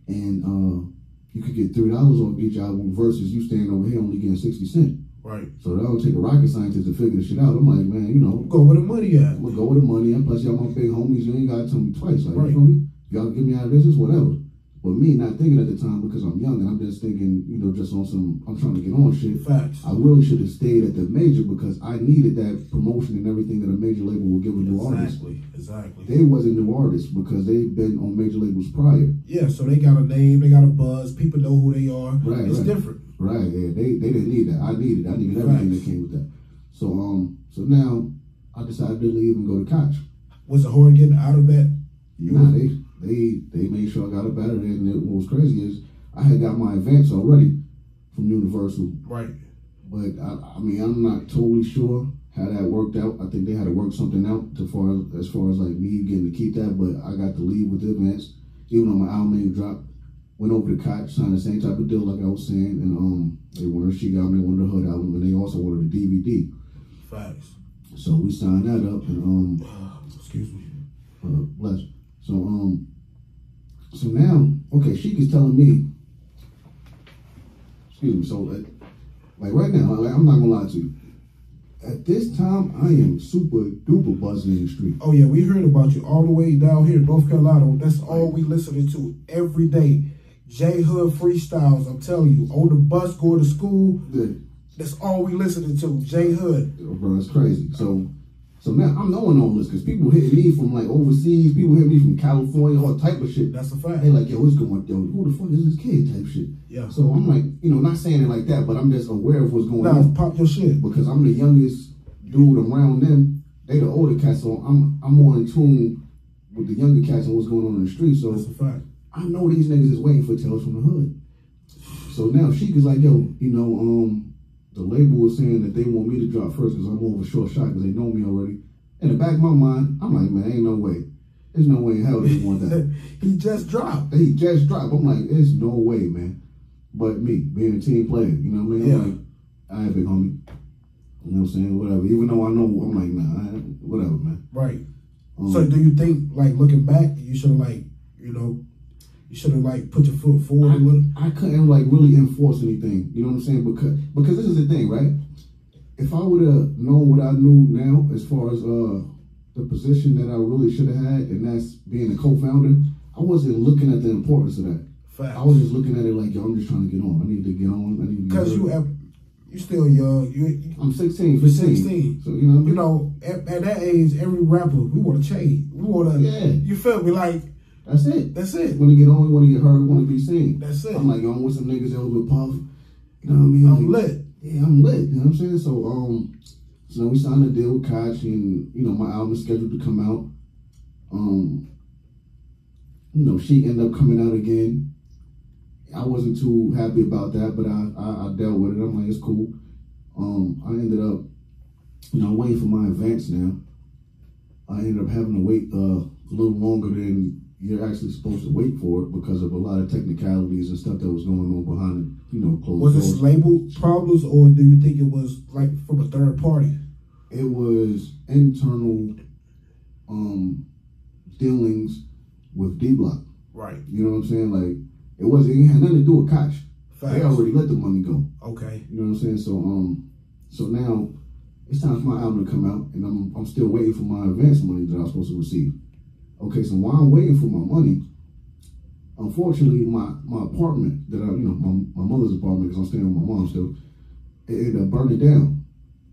and you could get $3 off each album versus you staying over here only getting 60 cents. Right. So that don't take a rocket scientist to figure this shit out. I'm like, man, you know, go where the money at. I'm gonna go where the money at. Plus, y'all my big homies. You ain't gotta tell me twice. Like, right. You feel me? Y'all get me out of this, whatever. But me not thinking at the time, because I'm young and I'm just thinking, you know, just on some, I'm trying to get on shit. Facts. I really should have stayed at the major because I needed that promotion and everything that a major label will give a new artist. Exactly. They wasn't new artists because they've been on major labels prior. Yeah, so they got a name, they got a buzz, people know who they are. Right. It's different. Right, yeah. They didn't need that. I needed everything that came with that. So now I decided to leave and go to Koch. Was the horn getting out of that? Nah, they made sure I got up out of there, and what was crazy is I had got my advance already from Universal. Right. But I mean, I'm not totally sure how that worked out. I think they had to work something out as far as like me getting to keep that, but I got to leave with the advance, even though my album ain't dropped. Went over to Koch, signed the same type of deal like I was saying, and they wanted a Chic album, they wanted a Hood album, and they also wanted a DVD. Facts. So we signed that up, and excuse me. Bless. So now, okay, Chic is telling me, excuse me, so like right now, I'm not gonna lie to you. At this time, I am super duper buzzing in the street. Oh yeah, we heard about you all the way down here in North Carolina. That's all we listening to every day. J Hood freestyles, I'm telling you. On the bus, going to school, that's all we listening to. J Hood. Bro, it's crazy. So now I'm knowing all this because people hit me from like overseas, people hit me from California, all type of shit. That's a fact. They like, yo, what's going on? Yo, who the fuck is this kid type shit? Yeah. So I'm like, you know, not saying it like that, but I'm just aware of what's going on. Pop your shit. Because I'm the youngest dude around them. They the older cats, so I'm more in tune with the younger cats and what's going on in the street. So that's a fact. I know these niggas is waiting for Tales from the Hood. So now Chic is like, yo, you know, the label was saying that they want me to drop first because I'm more of a short shot because they know me already. In the back of my mind, I'm like, man, ain't no way. There's no way in hell they want that. He just dropped. He just dropped. I'm like, there's no way, man. But me, being a team player, you know what I mean? I'm like, all right, big homie. You know what I'm saying? Whatever. Even though I know, I'm like, nah, whatever, man. Right. So do you think, like, looking back, you should have, like, you know, you should have, like, put your foot forward a little? I couldn't, like, really enforce anything. You know what I'm saying? Because this is the thing, right? If I would have known what I knew now as far as the position that I really should have had, and that's being a co-founder, I wasn't looking at the importance of that. Facts. I was just looking at it like, yo, I'm just trying to get on. I need to get on. Because you still young. I'm 16, 15. 16. So, you know what I mean? You know, at that age, every rapper, we want to change. We want to, you feel me? Like, that's it. That's it. Want to get on, want to get heard, want to be seen. That's it. I'm like, yo, I'm with some niggas that was with Puff. You know what I mean? I'm lit. Yeah, I'm lit. You know what I'm saying? So, so we signed a deal with Koch, and, you know, my album is scheduled to come out. You know, she ended up coming out again. I wasn't too happy about that, but I dealt with it. I'm like, it's cool. I ended up, you know, waiting for my advance now. I ended up having to wait a little longer than you're actually supposed to wait for it because of a lot of technicalities and stuff that was going on behind, you know, closed doors. Was this label problems, or do you think it was like from a third party? It was internal dealings with D-Block. Right. You know what I'm saying? Like, it had nothing to do with Koch. They already let the money go. Okay. You know what I'm saying? So now it's time for my album to come out, and I'm still waiting for my advance money that I was supposed to receive. Okay, so while I'm waiting for my money, unfortunately, my apartment that my mother's apartment, because I'm staying with my mom still, it ended up burning down.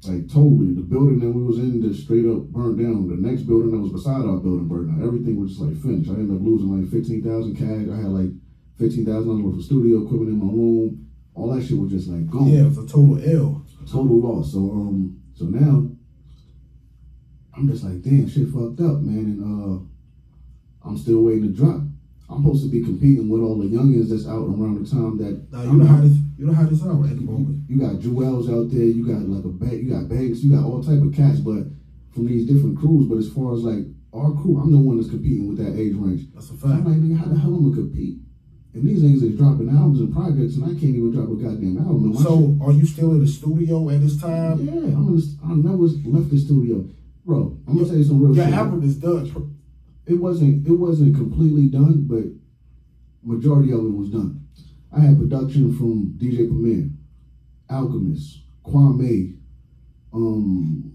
Like, totally. The building that we was in just straight up burned down. The next building that was beside our building burned down. Everything was just like finished. I ended up losing like 15,000 cash. I had like $15,000 worth of studio equipment in my room. All that shit was just like gone. Yeah, it was a total L. Total loss. So now I'm just like, damn, shit fucked up, man. And I'm still waiting to drop. I'm supposed to be competing with all the youngins that's out around the time that. Now you know how this out at the moment. You got Jewels out there. You got like you got Banks. You got all type of cats, but from these different crews. But as far as like our crew, I'm the one that's competing with that age range. That's a So fact. I'm like, nigga, how the hell am I gonna compete? And these niggas is dropping albums and projects, and I can't even drop a goddamn album. So, are you still in the studio at this time? Yeah, I never left the studio, bro. I'm gonna tell you some real shit. Your album is done. It wasn't completely done, but majority of it was done. I had production from DJ Premier, Alchemist, Kwame, who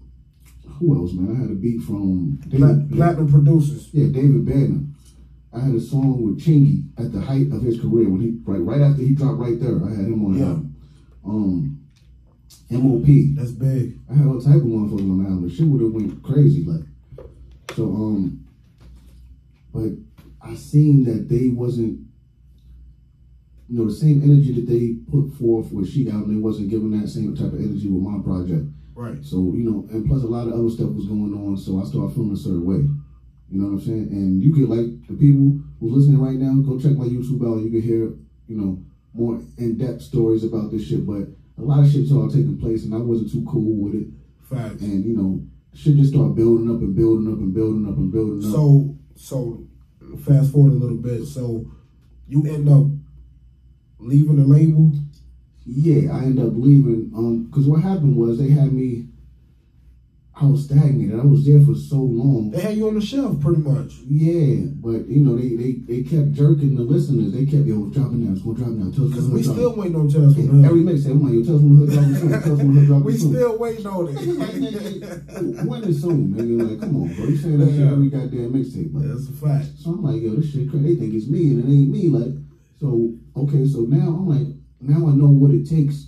else, man? I had a beat from Platinum Producers. Yeah, David Banner. I had a song with Chingy at the height of his career when he right after he dropped right there. I had him on the album. MOP. That's big. I had all type of motherfuckers on the album. The shit would have went crazy, like. So but I seen that they wasn't, you know, the same energy that they put forth with Sheik album. They wasn't giving that same type of energy with my project. Right. So, you know, and plus a lot of other stuff was going on. So I started feeling a certain way. You know what I'm saying? And you could, like, the people who listening right now, go check my YouTube out. You can hear, you know, more in-depth stories about this shit. But a lot of shit started taking place, and I wasn't too cool with it. Facts. And, you know, shit just started building up and building up and building up and building up. So fast forward a little bit. So you end up leaving the label? Yeah, I ended up leaving. Because what happened was they had me, I was stagnated. I was there for so long. They had you on the shelf, pretty much. Yeah, but you know they kept jerking the listeners. They kept, yo, it's dropping now. It's gonna drop now. Because we still waiting on Tales from the Hood. Every mixtape, I'm like, yo, Tales from the Hood dropping soon. Tales from the Hood dropping we soon. still waiting on it. Like, nigga, when is soon, nigga? Like, come on, bro. You saying that shit every goddamn mixtape? Like, that's a fact. So I'm like, yo, this shit crazy. They think it's me and it ain't me. Like, so okay, so now I'm like, now I know what it takes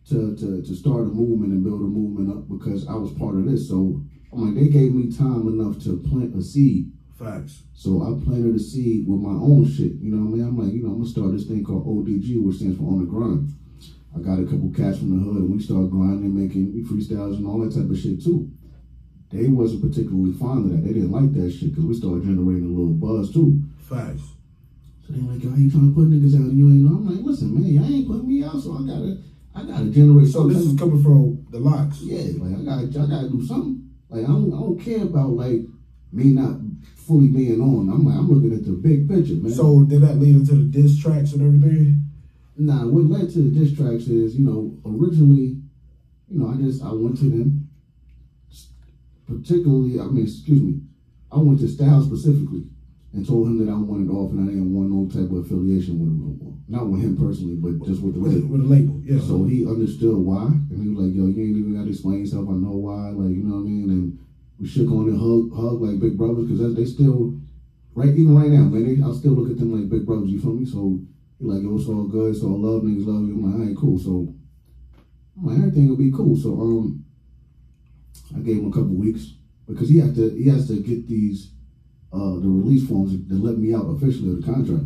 to start a movement and build a movement up because I was part of this. So I'm like, they gave me time enough to plant a seed. Facts. So I planted a seed with my own shit. You know what I mean? I'm like, you know, I'm gonna start this thing called ODG, which stands for On the Grind. I got a couple cats from the hood, and we started grinding, making freestyles and all that type of shit too. They wasn't particularly fond of that. They didn't like that shit because we started generating a little buzz too. Facts. So they like, yo, how you trying to put niggas out and you ain't know? I'm like, listen, man, y'all ain't putting me out, so I I gotta generate. So this is coming from the locks. Yeah, like I gotta do something. Like I don't care about like me not fully being on. I'm looking at the big picture, man. So did that lead into the diss tracks and everything? Nah, what led to the diss tracks is, originally, I went to them, particularly, I went to Styles specifically and told him that I wanted off and I didn't want no type of affiliation with him no more. Not with him personally, but just with the label. With the label, yeah. So he understood why, and he was like, yo, you ain't even got to explain yourself, I know why, like, you know what I mean? And we shook on and hug like big brothers, because they still, even right now, man, I still look at them like big brothers, you feel me? So he like, yo, it's all good, it's all love, niggas love you. I'm like, all right, cool. So I'm like, everything will be cool. So I gave him a couple weeks, because he has to get these the release forms to let me out officially of the contract.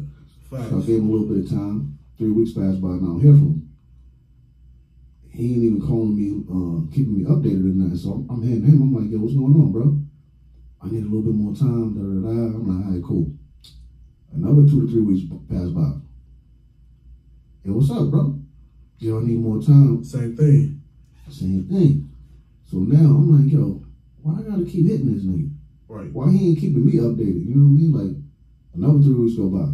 Facts. So I gave him a little bit of time. 3 weeks passed by, and I don't hear from him. He ain't even calling me, keeping me updated or nothing. So I'm hitting him. I'm like, yo, what's going on, bro? I need a little bit more time. Da da da. I'm like, all right, cool. Another 2 to 3 weeks passed by. Yo, what's up, bro? Yo, I need more time. Same thing. Same thing. So now I'm like, yo, why I gotta keep hitting this nigga? Right. Why he ain't keeping me updated? You know what I mean? Like, another 3 weeks go by.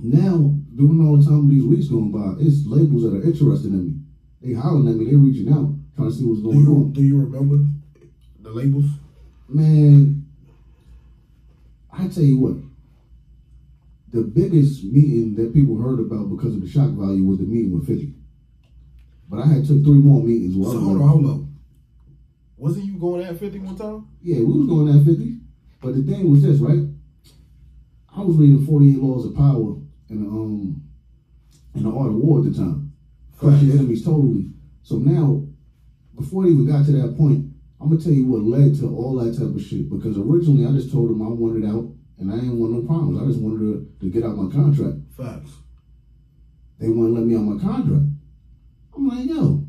Now, during all the time these weeks going by, it's labels that are interested in me. They hollering at me, they reaching out, trying to see what's going on. Do you remember the labels? Man, I tell you what, the biggest meeting that people heard about because of the shock value was the meeting with 50. But I had took 3 more meetings. So hold up. Wasn't you going at 50 one time? Yeah, we was going at 50. But the thing was this, right? I was reading 48 Laws of Power in the Art of War at the time. Crush your enemies totally. So now, before it even got to that point, I'm gonna tell you what led to all that type of shit. Because originally I just told them I wanted out and I didn't want no problems. I just wanted to get out my contract. Facts. They wouldn't let me out my contract. I'm like, yo,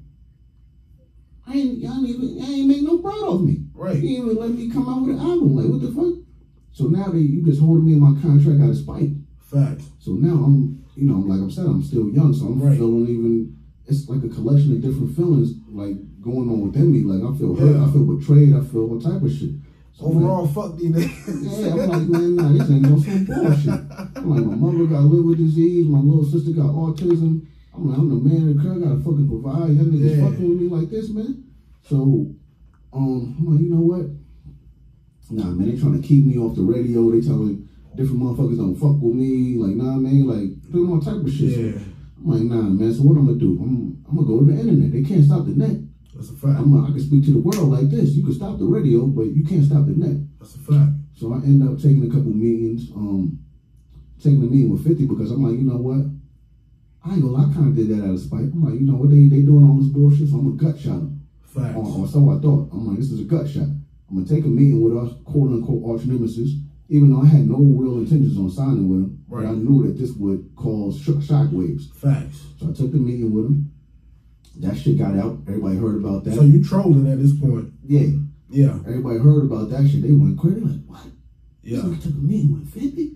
I ain't make no bread off me. Right. You ain't even let me come out with an album. Like, what the fuck? So now you just holding me in my contract out of spite. Facts. So now I'm, like I said, I'm still young, so I'm feeling it's like a collection of different feelings like going on within me. Like I feel hurt, I feel betrayed, I feel all type of shit. So overall, fuck these niggas. Yeah, I'm like, man, nah, this ain't no some bullshit. I'm like, my mother got liver disease, my little sister got autism. I'm like, I'm the man in the crib, gotta fucking provide. Y'all niggas fucking with me like this, man. So, I'm like, you know what? Nah, man, they trying to keep me off the radio. They telling different motherfuckers don't fuck with me. Like, nah, man, like, doing all type of shit. Yeah. I'm like, nah, man, so what I'm gonna do? I'm gonna go to the internet. They can't stop the net. That's a fact. I can speak to the world like this. You can stop the radio, but you can't stop the net. That's a fact. So I end up taking a couple meetings, taking a meeting with 50 because I'm like, you know what? I ain't gonna lie, I kind of did that out of spite. I'm like, you know what? They doing all this bullshit, so I'm gonna gut shot them. Facts. Or so I thought. I'm like, this is a gut shot. I'm gonna take a meeting with our quote unquote arch nemesis, even though I had no real intentions on signing with him. Right. But I knew that this would cause shock waves. Facts. So I took the meeting with him. That shit got out. Everybody heard about that. So you trolling at this point? Yeah. Yeah. Everybody heard about that shit. They went crazy. Like, what? Yeah. So I took a meeting with 50? Yeah.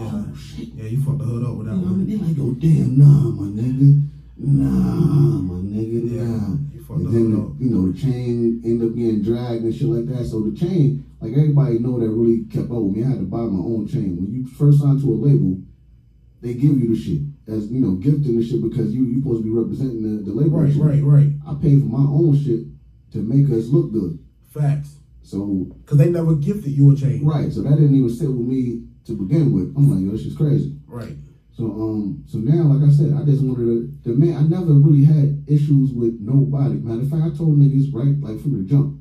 Oh, shit. Yeah, you fucked the hood up with that They one. like, oh, damn, nah, my nigga. Nah, my nigga, nah. You fucked And the then, hood up. the chain ended up getting dragged and shit like that. So the chain, like everybody know that really kept up with me. I had to buy my own chain. When you first sign to a label, they give you the shit as, gifting the shit because you supposed to be representing the label. Right. I paid for my own shit to make us look good. Facts. So, because they never gifted you a chain. Right. So that didn't even sit with me to begin with. I'm like, yo, this shit's crazy. Right. So now, like I said, I just wanted to, I never really had issues with nobody. Matter of fact, I told niggas, right, like from the jump,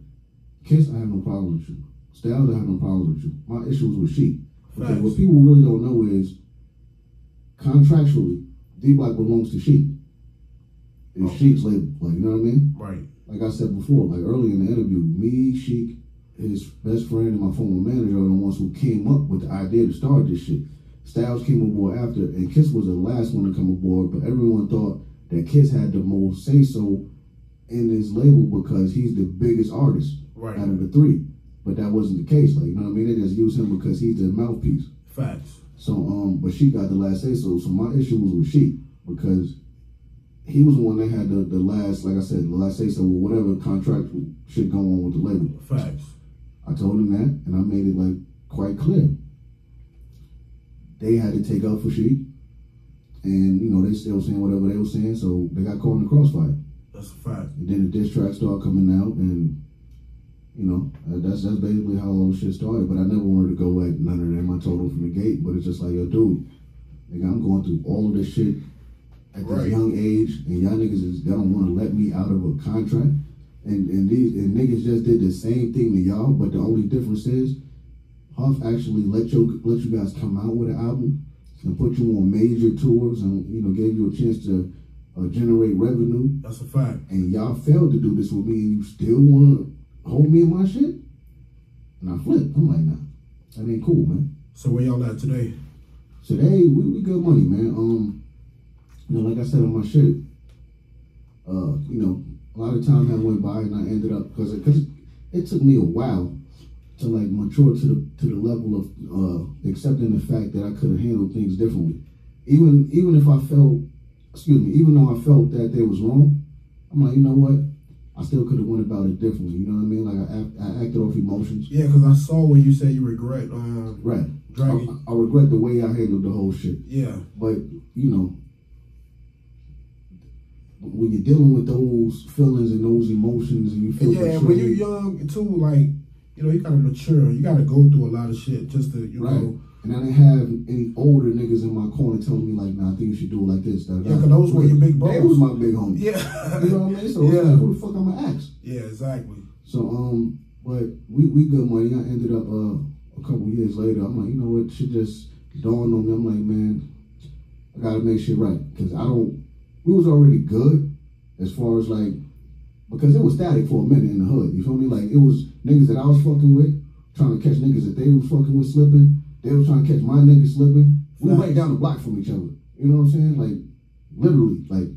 Kiss, I have no problem with you. Styles, I have no problem with you. My issue was with Sheik. Because what people really don't know is, contractually, D-Block belongs to Sheik. It's Sheik's label, like, you know what I mean? Right. Like I said before, like earlier in the interview, me, Sheik, his best friend, and my former manager are the ones who came up with the idea to start this shit. Styles came aboard after, and Kiss was the last one to come aboard, but everyone thought that Kiss had the most say-so in his label because he's the biggest artist out of the three. But that wasn't the case. Like, you know what I mean? They just used him because he's the mouthpiece. Facts. So, but Sheik got the last say-so. So my issue was with Sheik because he was the one that had the last, like I said, the last say so with whatever contract shit going on with the label. Facts. I told him that, and I made it like quite clear. They had to take up for Sheik, and you know they still saying whatever they were saying, so they got caught in the crossfire. That's a fact. And then the diss track started coming out, and you know that's basically how all the shit started. But I never wanted to go at none of them. I told them from the gate, but it's just like, yo, dude, nigga, I'm going through all of this shit at this young age, and y'all niggas don't want to let me out of a contract. And niggas just did the same thing to y'all, but the only difference is Huff actually let you guys come out with an album and put you on major tours, and you know gave you a chance to generate revenue. That's a fact. And y'all failed to do this with me, and you still want to hold me in my shit? And I flipped. I'm like, nah, that ain't cool, man. So where y'all at today? Today we good money, man. You know, like I said on my shit, you know, a lot of time that went by, and I ended up because it took me a while to like mature to the level of accepting the fact that I could have handled things differently. Even if I felt, even though I felt that they was wrong, I'm like, you know what? I still could have went about it differently. You know what I mean? Like I acted off emotions. Yeah, because I saw when you said you regret right. dragging. I regret the way I handled the whole shit. Yeah. But you know, when you're dealing with those feelings and those emotions, and you feel betrayed, when you're young too, like you know, you gotta mature. You gotta go through a lot of shit just to you know. And I didn't have any older niggas in my corner telling me like, nah, I think you should do it like this. Yeah, because those were your big bros. They was my big homies. Yeah. You know what I mean? So yeah. Like, who the fuck I'ma ask? Yeah, exactly. So but we good money. I ended up a couple years later. I'm like, you know what? Shit just dawned on me. I'm like, man, I gotta make shit right because we was already good as far as like, because it was static for a minute in the hood. You feel me? Like it was niggas that I was fucking with trying to catch niggas that they was fucking with slipping. They was trying to catch my niggas slipping. We were right down the block from each other. You know what I'm saying? Like literally, like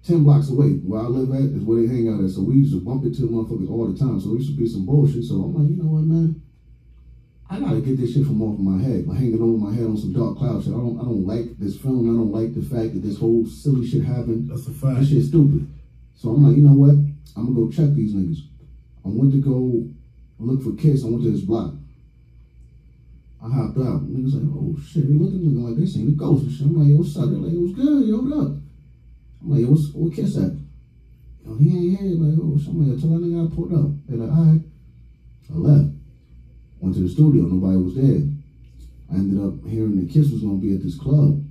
10 blocks away. Where I live at is where they hang out at. So we used to bump into motherfuckers all the time. So it used to be some bullshit. So I'm like, you know what, man? I gotta get this shit from off of my head. Like hanging over my head on some dark cloud shit. I don't like this feeling. I don't like the fact that this whole silly shit happened. That's a fact. This shit's stupid. So I'm like, you know what? I'm gonna go check these niggas. I went to go look for Kiss. I went to this block. I hopped out. Niggas like, oh shit, they looking like they seen the ghost and shit. I'm like, yo, what's up? They're like, what's good? Yo, what up? I'm like, yo, what Kiss at? Yo, he ain't here. Like, oh, somebody tell that nigga I pulled up. They're like, all right. I left. Went to the studio. Nobody was there. I ended up hearing that Kiss was gonna be at this club.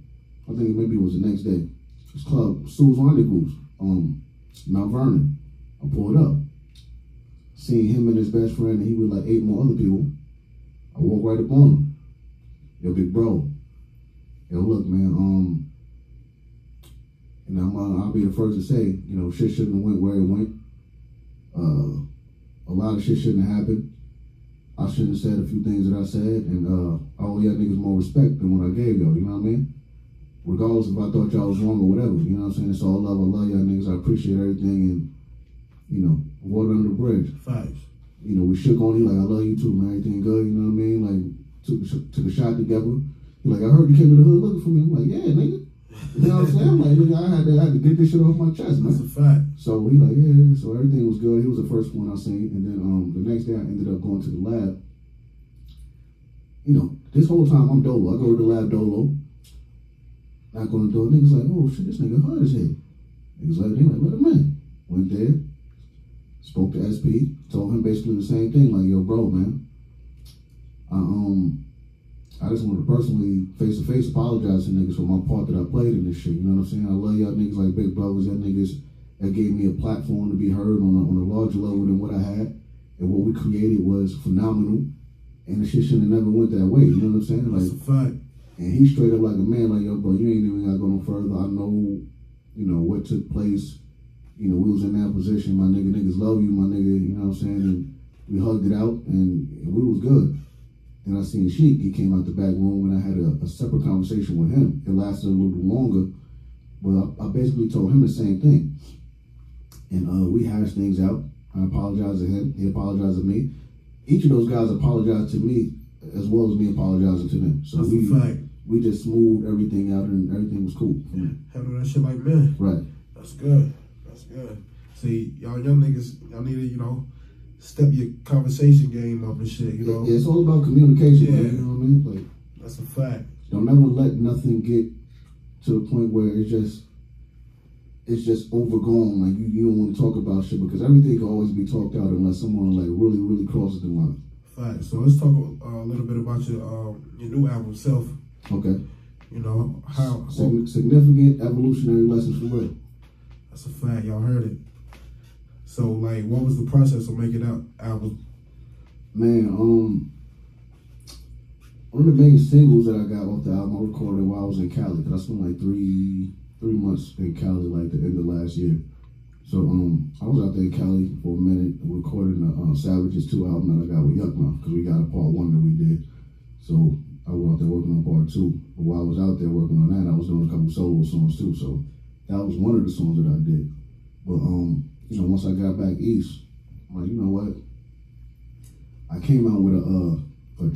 I think maybe it was the next day. This club, Sue's Rendezvous, Mount Vernon. I pulled up. Seeing him and his best friend, and he with like 8 more other people. I walked right up on him. Yo, big bro. Yo, look, man, and I'll be the first to say, you know, shit shouldn't have went where it went. A lot of shit shouldn't have happened. I shouldn't have said a few things that I said, and I owe y'all niggas more respect than what I gave y'all, you know what I mean? Regardless if I thought y'all was wrong or whatever, you know what I'm saying? It's all love. I love y'all niggas. I appreciate everything, and, you know, water under the bridge. Facts. You know, we shook on you like, I love you too, man. Everything good, you know what I mean? Like, took a shot together. He like, I heard you came to the hood looking for me. I'm like, yeah, nigga. You know what I'm saying? I'm like, nigga, I had to get this shit off my chest, man. That's a fact. So he like, yeah, so everything was good. He was the first one I seen. And then the next day I ended up going to the lab. You know, this whole time I'm dolo. I go to the lab dolo. Knock on the door. Niggas like, oh shit, this nigga hard as hell. Niggas like, they like, let him in. Went there. Spoke to SP, told him basically the same thing, like, yo, bro, man, I just want to personally, face-to-face, apologize to niggas for my part that I played in this shit, you know what I'm saying? I love y'all niggas like big brothers, y'all niggas that gave me a platform to be heard on a larger level than what I had, and what we created was phenomenal, and the shit shouldn't have never went that way, you know what I'm saying? Like, that's a fact. And he straight up like a man, like, yo, bro, you ain't even gotta go no further. I know, you know, what took place. You know, we was in that position, my nigga, niggas love you, my nigga, you know what I'm saying? And we hugged it out, and we was good. Then I seen Sheik, he came out the back room, and I had a separate conversation with him. It lasted a little bit longer, but I basically told him the same thing. And we hashed things out. I apologized to him, he apologized to me. Each of those guys apologized to me, as well as me apologizing to them. So that's a fact. We just smoothed everything out, and everything was cool. Handle that shit like men. Right. That's good. That's good. See, y'all young niggas, y'all need to, you know, step your conversation game up and shit, you know? Yeah, it's all about communication, Yeah. man, you know what I mean? Like, that's a fact. don't never let nothing get to the point where it's just overgrown. Like, you don't want to talk about shit because everything can always be talked out unless someone, like, really, really crosses the line. Fact. So let's talk a little bit about your new album, Self. Okay. You know, how... Significant evolutionary lessons for real. That's a fact. Y'all heard it. So, like, what was the process of making that album? Man, one of the main singles that I got off the album I recorded while I was in Cali, because I spent like three months in Cali, like the end of last year. So I was out there in Cali for a minute recording the Savages 2 album that I got with Yuckmouth, because we got a part 1 that we did. So I was out there working on part 2. But while I was out there working on that, I was doing a couple solo songs too. So that was one of the songs that I did. But you know, once I got back east, I'm like, you know what? I came out with a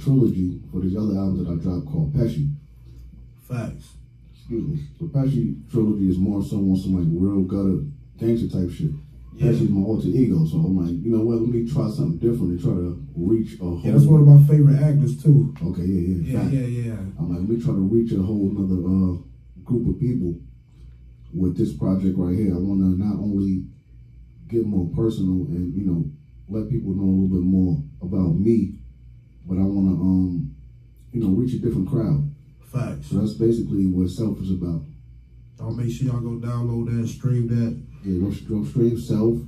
trilogy for these other albums that I dropped called Pesci. Facts. Excuse me. The Pesci trilogy is more so on some like real gutter gangster type shit. Yeah. Pesci's my alter ego, so I'm like, you know what? Let me try something different and try to reach a whole. Yeah, that's one of my favorite actors too. Okay, yeah. Yeah. I'm like, let me try to reach a whole another group of people with this project right here. I want to not only get more personal and, you know, let people know a little bit more about me, but I want to, you know, reach a different crowd. Facts. So that's basically what Self is about. I'll make sure y'all go download that, stream that. Yeah, go stream Self.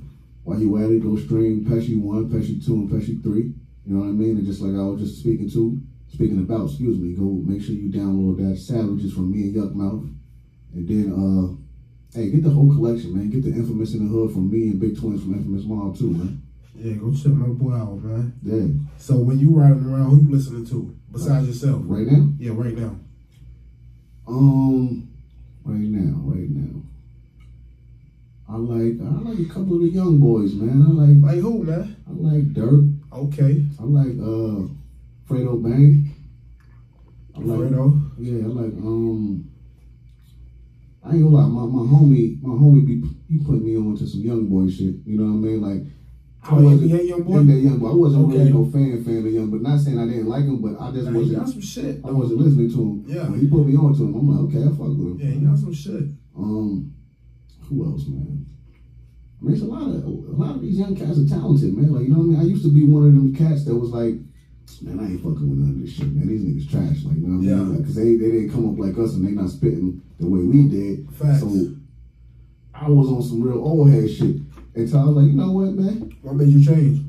While you at it, go stream Pesci 1, Pesci 2, and Pesci 3. You know what I mean? And just like I was just speaking about, go make sure you download that Savages from me and Yuckmouth. And then, hey, get the whole collection, man. Get the Infamous in the Hood from me and Big Twins from Infamous Mob too, man. Yeah, go check my boy out, man. Yeah. So when you riding around, who you listening to besides yourself? Right now? Yeah, right now. Right now. I like a couple of the young boys, man. I Like who, man? I like Dirk. Okay. I like Fredo Bang. Fredo. Yeah, I like I ain't gonna lie, my homie he put me on to some young boy shit. You know what I mean? Like I wasn't young boy. I wasn't really no fan of young, but not saying I didn't like him, but I just He wasn't. got some shit. I wasn't listening to him. Yeah. When he put me on to him, I'm like, okay, I fuck with him. Yeah, he got some shit. Who else, man? I mean, it's a lot of these young cats are talented, man. Like, you know what I mean? I used to be one of them cats that was like, man, I ain't fucking with none of this shit, man. These niggas trash, like, you know what I mean? Because they didn't come up like us and they not spitting the way we did. Facts. So I was on some real old head shit. And so I was like, you know what, man? What made you change?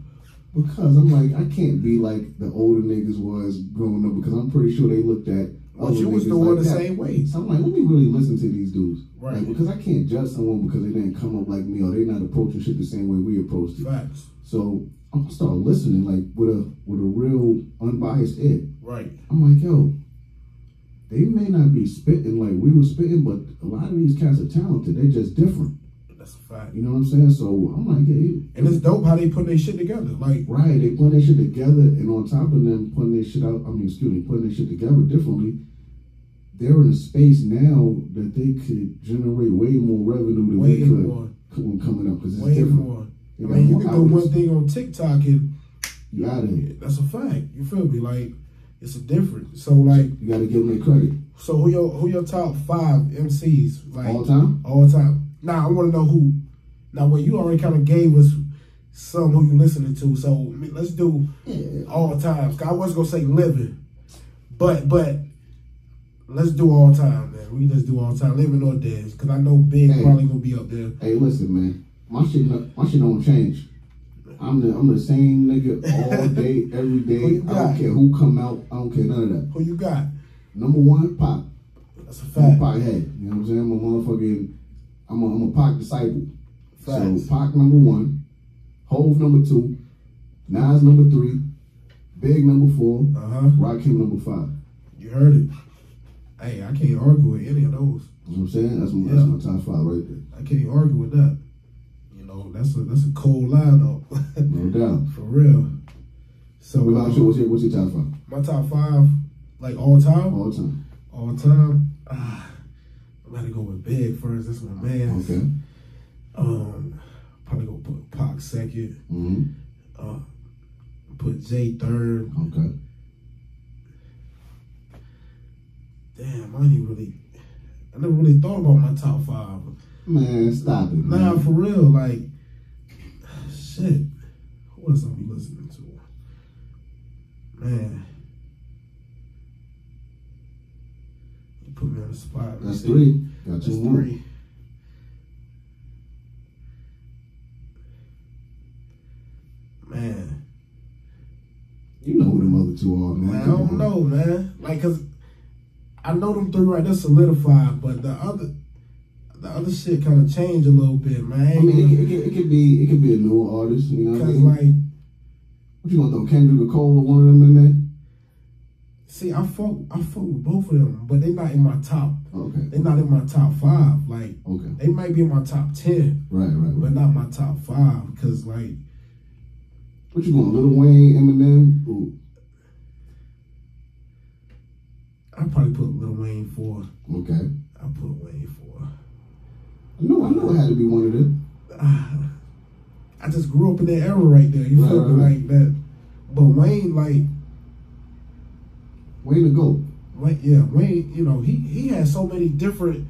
Because I'm like, I can't be like the older niggas was growing up, because I'm pretty sure they looked at But you was doing like the that. same way. So I'm like, let me really listen to these dudes. Right. Like, because I can't judge someone because they didn't come up like me or they not approaching shit the same way we approached it. Facts. So I'm gonna start listening like with a real unbiased ear. Right. I'm like, yo, they may not be spitting like we were spitting, but a lot of these cats are talented. They just different. That's a fact. You know what I'm saying? So I'm like, yeah. And it's dope how they put their shit together. Like, right, they put their shit together, and on top of them putting their shit out, putting their shit together differently, they're in a space now that they could generate way more revenue than we could coming up, because it's way different. more. I mean, you can do one thing on TikTok and you out of here. That's a fact. You feel me? Like, it's a difference. So, like, you got to give them their credit. So, who your top 5 MCs? Like, all time? All time. Now, I want to know who. Now, well, you already kind of gave us some who you listening to. So, let's do all time. I was going to say living. But let's do all time, man. We just do all time, living or dead. Because I know Big probably going to be up there. Hey, listen, man. My shit don't change. I'm the same nigga all day, every day. I don't care who come out. I don't care none of that. Who you got? Number 1, Pac. That's a fact. I'm a Pac head. You know what I'm saying? I'm a Pac disciple. Facts. So Pac number 1, Hove number 2, Nas number 3, Big number 4, Rakim number 5. You heard it. Hey, I can't argue with any of those. You know what I'm saying? That's my top 5 right there. I can't argue with that. You know, that's a cold lineup. No doubt. For real. So what about you? What's your top 5? My top 5, like all time? All time. All time? I'm about to go with Big first. That's my man. Okay. Probably gonna put Pac second. Mm-hmm. Put Jay third. Okay. Damn, I never really thought about my top 5. Man, stop it. Nah, man. for real, like, shit. Who else I be listening to? Man. You put me on the spot. That's 3. Got 2 That's more. 3. Man. You know who them other 2 are, man. Man, I don't know, man. Like, cause I know them 3 right there solidified, but the other shit kind of changed a little bit, man. I mean, it could be a newer artist, you know what I Cause mean? like, What you want, throw Kendrick or Cole or one of them in there? see, I fuck with both of them, but they not in my top. Okay. They not in my top 5. Like, Okay. they might be in my top 10, Right. but not my top 5. Cause like, What you want, Lil Wayne, Eminem? Ooh. I probably put Lil Wayne 4. Okay. I put Wayne 4. I know it had to be one of them. I just grew up in that era right there. You feel me? Right. Like that. But Wayne, like, Way to go. Wayne, you know, he has so many different,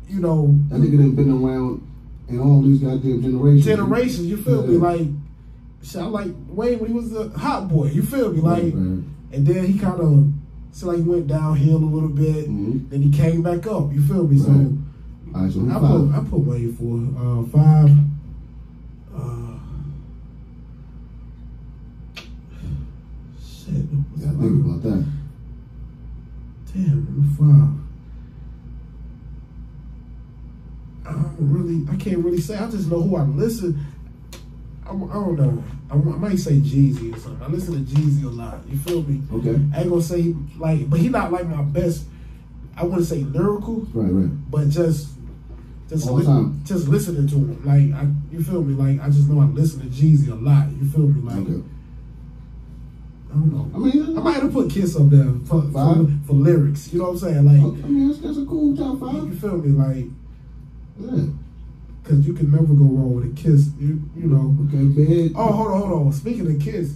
you know, That nigga done been around in all these goddamn generations. you feel me? Like, shit, I like Wayne when he was a hot boy, you feel me? Like, Right. and then he kind of, like he went downhill a little bit, Mm-hmm. then he came back up, you feel me? Right. So, All right, so who's 5? I put Wayne for 5. Shit. Yeah, think about that. Damn, number 5. I can't really say. I just know who I listen. I don't know. I might say Jeezy or something. I listen to Jeezy a lot. You feel me? Okay. I ain't gonna say like, but he not like my best. I wouldn't say lyrical, Right. but just All the time. just listening to him. Like, you feel me? Like, I just know I listen to Jeezy a lot. You feel me? Like, Okay. I don't know. I mean, I might have put Kiss up there for lyrics. You know what I'm saying? Like, okay, I mean, that's a cool top 5. you feel me? Like, Yeah. because you can never go wrong with a Kiss. You know. Okay, big. Oh, hold on. Speaking of Kiss,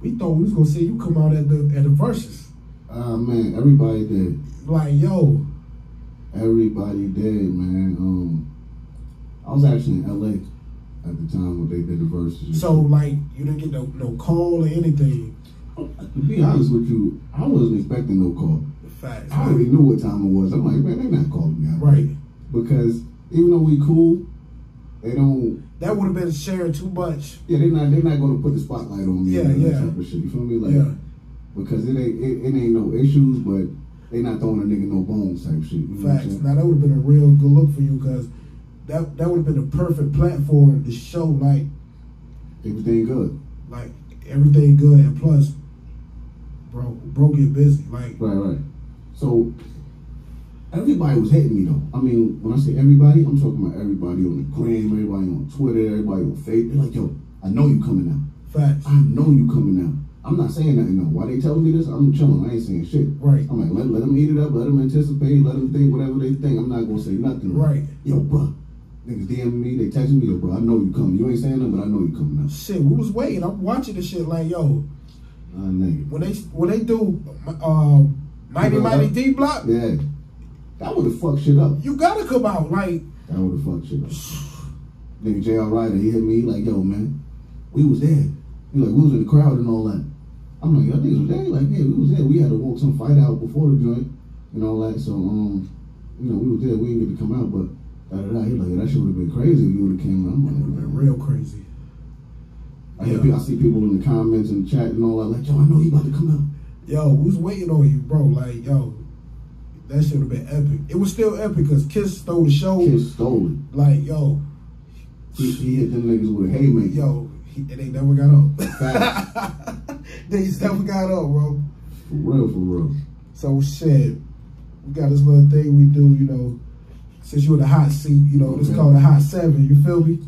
we thought we was gonna see you come out at the Versus. Man, everybody did. Like, yo, Everybody did, man. I was actually in LA at the time when they did the verses. so like you didn't get no call or anything. To be honest with you, I wasn't expecting no call. Facts. I already knew what time it was. I'm like, man, they not calling me out. Right. Because even though we cool, they don't. That would have been sharing too much. Yeah, they're not going to put the spotlight on me. Yeah, and that yeah. type of shit. You feel me? Like, Yeah. because it ain't no issues, but they not throwing a nigga no bones type shit. You know what I'm Facts. saying? Now that would have been a real good look for you because that would have been the perfect platform to show like Everything good. everything good, and plus, bro get busy. Like, Right. So everybody was hating me though. I mean, when I say everybody, I'm talking about everybody on the gram, everybody on Twitter, everybody on Facebook. They're like, yo, I know you coming out. facts. I know you coming out. I'm not saying nothing though. Why they telling me this? I'm chilling. I ain't saying shit. Right. I'm like, let them eat it up. Let them anticipate. Let them think whatever they think. I'm not gonna say nothing. Right. Yo, bro. Niggas DMing me. They texting me. Yo, bro. I know you coming. You ain't saying nothing, but I know you coming out. Shit, we was waiting. I'm watching the shit like, yo, Nigga. when they do Mighty D Block, Yeah. That would have fucked shit up. you gotta come out. Like, That would have fucked shit up. Nigga J.R. Ryder, he hit me like, yo, man, we was there. He like, we was in the crowd and all that. I'm like, y'all niggas was there? Like, yeah, we was there. We had to walk some fight out before the joint and all that. So, we was there. We didn't get to come out, but He like, that shit would have been crazy if you would have came out. It would have been real crazy. I see people in the comments and chat and all that, like, yo, I know you about to come out. Yo, we was waiting on you, bro. Like, yo, that shit would have been epic. It was still epic because Kiss stole the show. Kiss stole it. Like, yo. He hit them niggas with a haymaker. Yo, they never got up. Facts. They just never got up, bro. For real. So, shit, we got this little thing we do, you know, since you're in the hot seat, you know, it's called a hot 7, you feel me?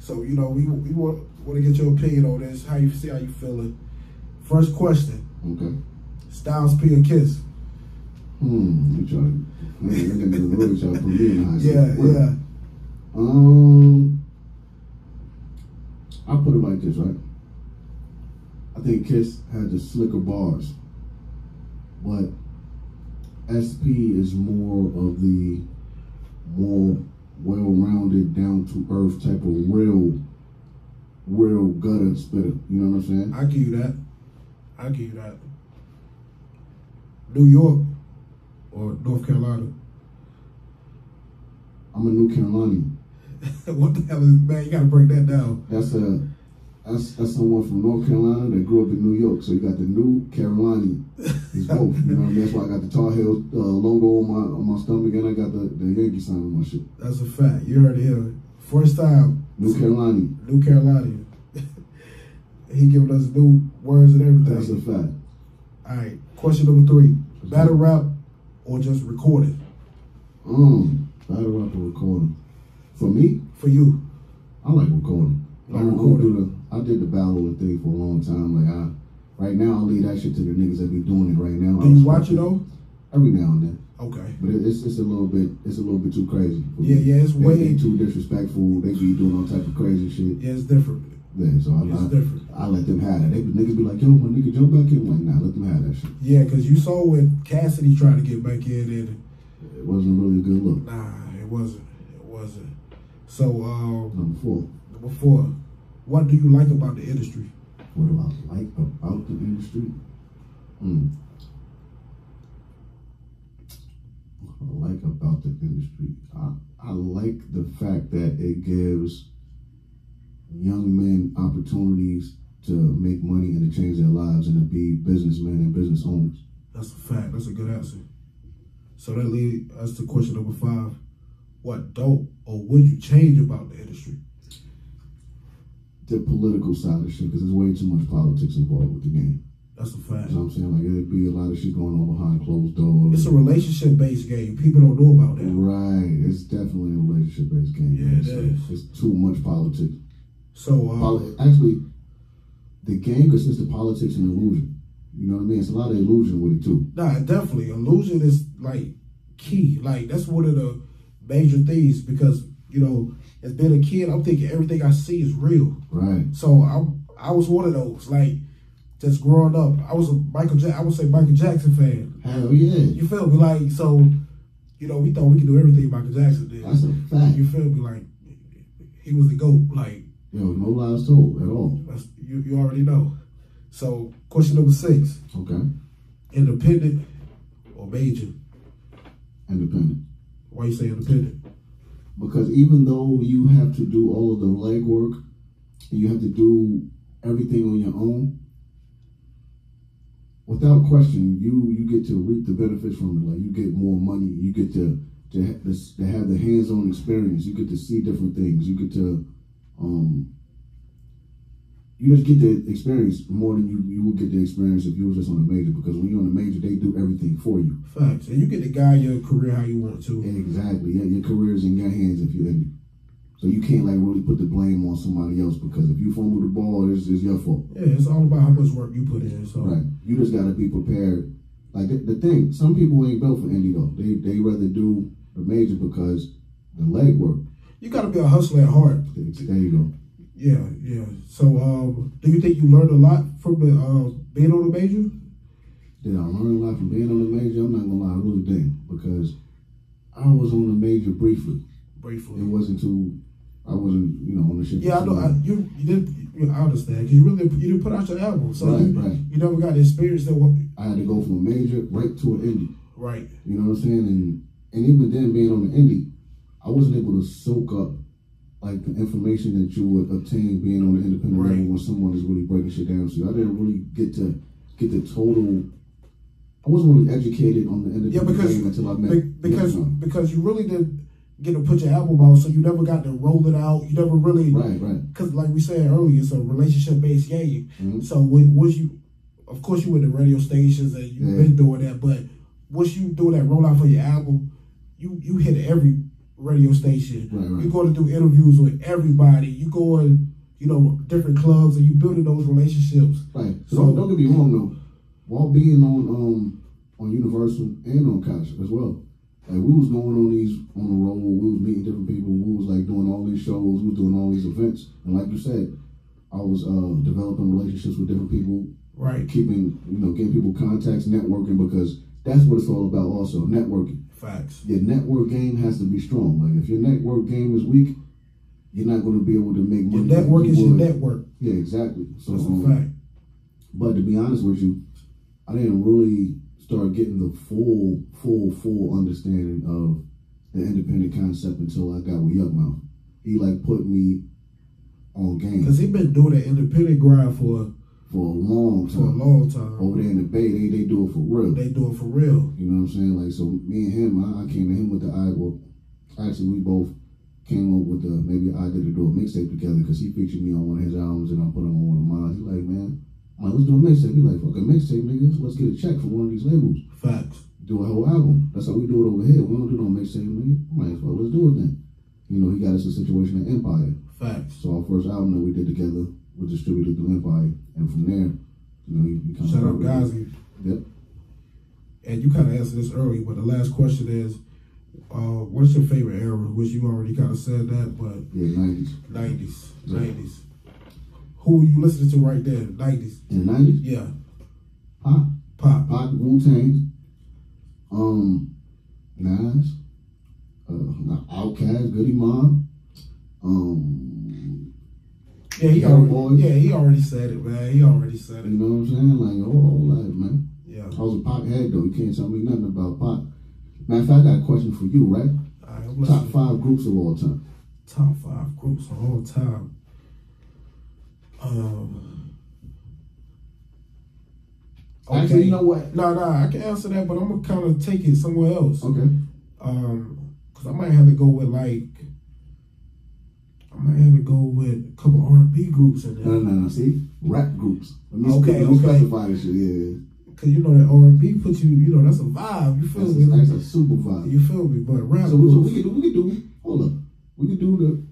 So, you know, we want to get your opinion on this, how you feeling. First question. Okay. Styles P or Kiss? You try to put me in the hot seat. Yeah. I put it like this, right? I think Kiss had the slicker bars, but SP is more of the more well-rounded, down-to-earth type of real gutter spitter. You know what I'm saying? I give you that. New York or North Carolina? I'm a New Carolinian. What the hell is, man? You gotta break that down. That's someone from North Carolina that grew up in New York. So you got the New Carolinian. It's both. You know what I mean? That's why I got the Tar Heel logo on my stomach, and I got the Yankee sign on my shit. That's a fact. You heard it here. First time. New Carolina. New Carolina. He giving us new words and everything. That's a fact. All right. Question number 3. Battle rap or just recorded? Battle rap or recording? For me? For you? I like recording. Like I did the battling thing for a long time. Like right now, I leave that shit to the niggas that be doing it right now. Do you watch it though? Every now and then. Okay. But it's a little bit too crazy. Yeah, it's way too disrespectful. They be doing all type of crazy shit. Yeah, it's different. Yeah, so I let them have that. Niggas be like, yo, my nigga jump back in. I'm like, nah, let them have that shit. Yeah, because you saw when Cassidy tried to get back in and it wasn't really a good look. Nah, it wasn't. So Number 4. What do you like about the industry? What do I like about the industry? What I like about the industry? I like the fact that it gives young men opportunities to make money and to change their lives and to be businessmen and business owners. That's a fact. That's a good answer. So that leads us to question number 5. What don't or would you change about the industry? The political side of shit, because there's way too much politics involved with the game. That's a fact. You know what I'm saying? Like, it'd be a lot of shit going on behind closed doors. It's a relationship-based game. People don't know about that. Right. It's definitely a relationship-based game. Yeah, it is. It's too much politics. So, actually, the game consists of politics and illusion. You know what I mean? It's a lot of illusion with it, too. Nah, definitely. Illusion is, like, key. Like, that's one of the major things because, you know, as being a kid, I'm thinking everything I see is real. Right. So, I was one of those. Like, just growing up, I was a I would say Michael Jackson fan. Hell yeah. You feel me? Like, so, you know, we thought we could do everything Michael Jackson did. That's a fact. You feel me? Like, he was the GOAT. Like, yo, no lies told at all. You already know. So, question number 6. Okay. Independent or major? Independent. Why you say independent? Because even though you have to do all of the legwork, and you have to do everything on your own, without question, you get to reap the benefits from it. Like, you get more money. You get to have the hands-on experience. You get to see different things. You get to you just get the experience more than you would get the experience if you was just on a major. Because when you're on a major, they do everything for you. Facts. And you get to guide your career how you want to. Exactly. Yeah, your career is in your hands if you're in it. So you can't like really put the blame on somebody else because if you fumble the ball, it's your fault. Yeah, it's all about how much work you put in. So right. You just gotta be prepared. Like the thing, some people ain't built for indie though. They rather do the major because the leg work. You gotta be a hustler at heart. There you go. Yeah. So do you think you learned a lot from the being on the major? Did I learn a lot from being on the major? I'm not gonna lie, I really didn't, because I was on the major briefly. It wasn't too. I wasn't, on the ship. Yeah, I know. You did. I understand because you didn't put out your album, so right. You never got the experience that. I had to go from a major right to an indie. Right. You know what I'm saying? And even then, being on the indie, I wasn't able to soak up like the information that you would obtain being on the independent level when someone is really breaking shit down. So I didn't really get the total. I wasn't really educated on the independent game until I met because you really didn't get to put your album out, so you never got to roll it out. You never really right. Because like we said earlier, it's a relationship based game. Mm-hmm. So was you, of course, you went to radio stations and you've been doing that, but once you do that rollout for your album, you hit every radio station. Right. You're going to do interviews with everybody. You go in, different clubs, and you building those relationships. Right. So don't get me wrong though. While being on Universal and on Koch as well, like we was going on the road, we was meeting different people. We was like doing all these shows. We was doing all these events. And like you said, I was developing relationships with different people. Right. Keeping, getting people contacts, networking, because that's what it's all about also, networking. Facts. Your network game has to be strong. Like, if your network game is weak, you're not going to be able to make money. Your network is your network. Yeah, exactly. So, that's a fact. But to be honest with you, I didn't really start getting the full understanding of the independent concept until I got with Yuck Mouth. He like put me on game. Because he been doing that independent grind for a long time. For a long time. Over there in the Bay, they do it for real. They do it for real. You know what I'm saying? Like, so me and him, I came to him with the idea. Well, actually, we both came up with maybe I did to do a mixtape together, because he featured me on one of his albums and I put him on one of mine. He's like, man, let's do a mixtape. He's like, fuck a mixtape, nigga. Let's get a check from one of these labels. Facts. Do a whole album. That's how we do it over here. We don't do no mixtape, nigga. I'm like, well, let's do it then. He got us a situation at Empire. Facts. So our first album that we did together was distributed through Empire, and from there, he kind of shout out Gazi. Yep. And you kind of answered this early, but the last question is, what's your favorite era? Which you already kind of said that, but yeah, 90s. 90s. Yeah. 90s. Who are you listening to right there? 90s. In the 90s? Yeah. Pac, Wu-Tang, Nas, Outkast, Goody Mob, yeah, he already said it, man. He already said it. You know what I'm saying? Like, all that, man. Yeah. I was a Pac head, though. You can't tell me nothing about Pac. Matter of fact, I got a question for you, right? Right, Top 5 groups of all time. Top 5 groups of all time. Okay. Actually, you know what? No, I can answer that, but I'm gonna kind of take it somewhere else. Okay. Cause I might have to go with a couple R&B groups in there. No. See, rap groups. Let me Okay. specify this shit. Yeah. Cause that R&B puts you, that's a vibe. You feel me? That's a super vibe. You feel me? But rap So groups. we could do. Hold up. We could do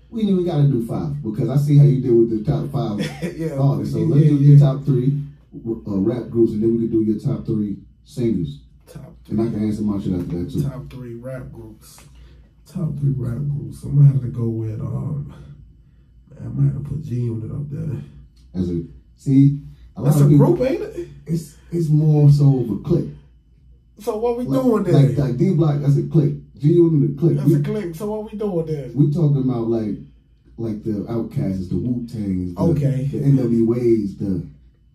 we didn't even gotta do 5, because I see how you did with the top 5 yeah. artists. So let's do your top 3 rap groups, and then we could do your top 3 singers. Top 3. And I can answer my shit after that too. Top 3 rap groups. Top 3 rap groups. I'm gonna have to go with I might have to put G Unit up there. That's a group, ain't it? It's more so of a clique. So what we doing there? Like D Block, that's a clique. G Unit, a clique. That's a clique. So what we doing there? We talking about like the Outcasts, the Wu-Tangs, the NWAs, the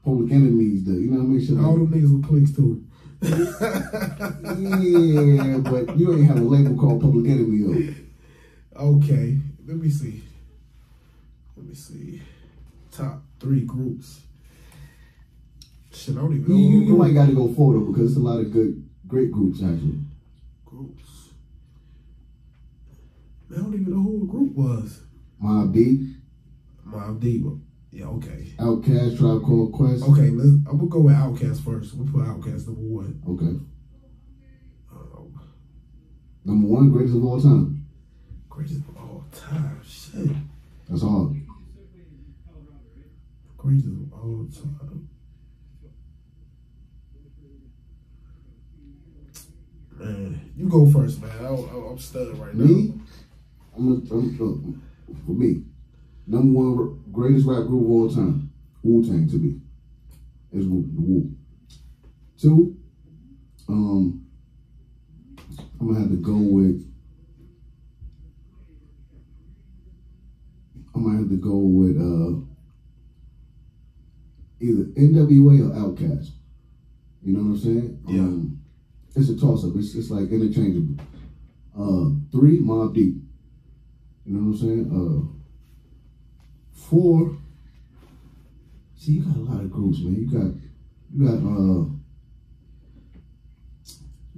Public Enemies, you know what I mean? Shit, all them niggas with cliques too. Yeah, but you ain't have a label called Public Enemy though. Okay, let me see. Top 3 groups. Shit, I don't even know. You might got to go forward though, because it's a lot of great groups actually. Groups. Man, I don't even know who a group was. Mobb Deep. Yeah, okay. Outkast, Tribe Called Quest. Okay, I'm gonna go with Outkast first. We'll put Outkast number 1. Okay. Number 1, greatest of all time. Greatest of all time. Shit. That's hard. Greatest of all time. Man, you go first, man. I'm stunned right now. Me? For me, number 1 greatest rap group of all time, Wu-Tang to me. Is Wu. 2, I'm gonna have to go with. Either NWA or Outkast. You know what I'm saying? Yeah. It's a toss-up. It's like interchangeable. 3, Mobb Deep. You know what I'm saying? 4. See, you got a lot of groups, man. You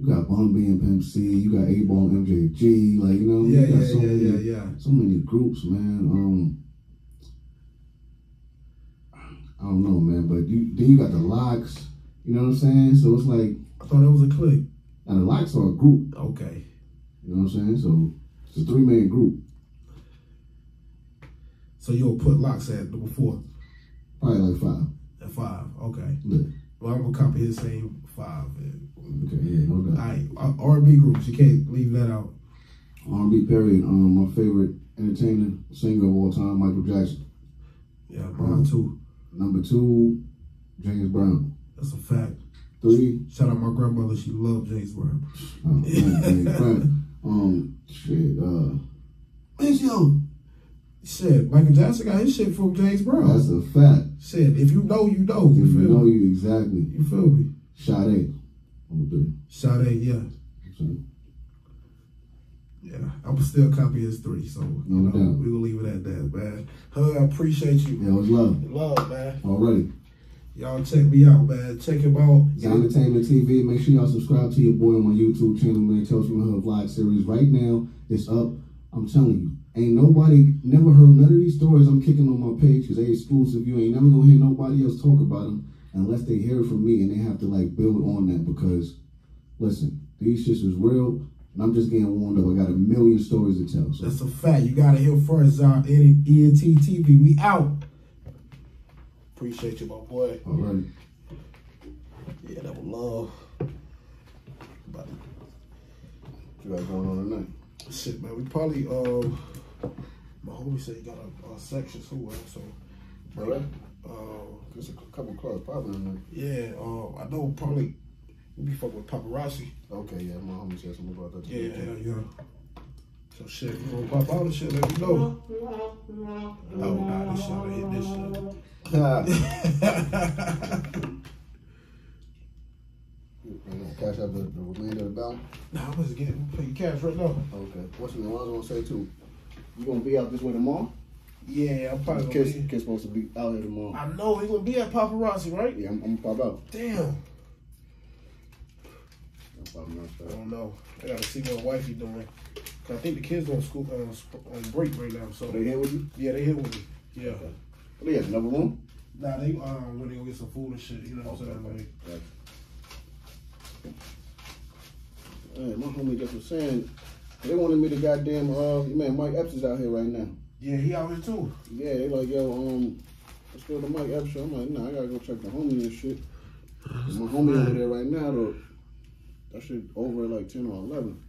got Bun B and Pimp C. You got A-Ball and MJG. Like, you know, so many groups, man. I don't know, man. But then you got the Locks. You know what I'm saying? So it's like, I thought that was a clique. And the Locks are a group. Okay. You know what I'm saying? So it's a 3-man group. So you'll put Locks at number 4? Probably like 5. At 5, okay. Yeah. Well, I'm gonna copy his same 5. Okay, yeah, no doubt. All right, R&B groups, you can't leave that out. R&B period. My favorite entertainer, singer of all time, Michael Jackson. Yeah, mine too. Number 2, James Brown. That's a fact. 3. Shout out my grandmother. She loved James Brown. Shit, Michael Jackson got his shit from James Brown. That's a fact. Shit, if you know, you know. If you know, you exactly. You feel me? Sade. Number 3. Sade, yeah. Yeah, I'm still copy his 3, so we're gonna leave it at that, man. I appreciate you. Yeah, it was love. Love, man. Already. Y'all check me out, man. Check him out. Ent TV. Make sure y'all subscribe to your boy on my YouTube channel, man. Tales from the Hood Vlog series. Right now, it's up. I'm telling you, ain't nobody never heard none of these stories I'm kicking on my page because they exclusive. You ain't never gonna hear nobody else talk about them unless they hear it from me, and they have to like build on that because, listen, these shits is real. And I'm just getting warmed up. I got a million stories to tell. So. That's a fact. You got to hear first. Ent TV. We out. Appreciate you, my boy. All right. Yeah, that was love. What you got going on tonight? Shit, man. We probably, my homie said he got a section too, so. All right. There's a couple clubs probably in there. Yeah, I know probably. We be fucking with paparazzi. Okay, yeah, my homie said something about that too. Yeah. So shit, you gonna pop out of shit, let me know. Oh, nah, this shit, I hit this shit. Cash out the remainder of the balance? Nah, I'm just getting pay cash right now. Okay. What's the one I was gonna say too? You gonna be out this way tomorrow? Yeah, I'm probably Kid's supposed to be out here tomorrow. I know, he gonna be at paparazzi, right? Yeah, I'm gonna pop out. Damn. I don't know. I gotta see what wifey doing. Cause I think the kids on school on break right now. So they here with you? Yeah, they here with me. Yeah. Okay. What they have another room? Nah, they when they go get some food and shit. You know what I'm saying? Hey, my homie just was saying they wanted me to goddamn man Mike Epps is out here right now. Yeah, he out here too. Yeah, they like yo let's go to Mike Epps show. I'm like nah, I gotta go check the homie and shit. My homie over there right now though. That shit over at like 10 or 11.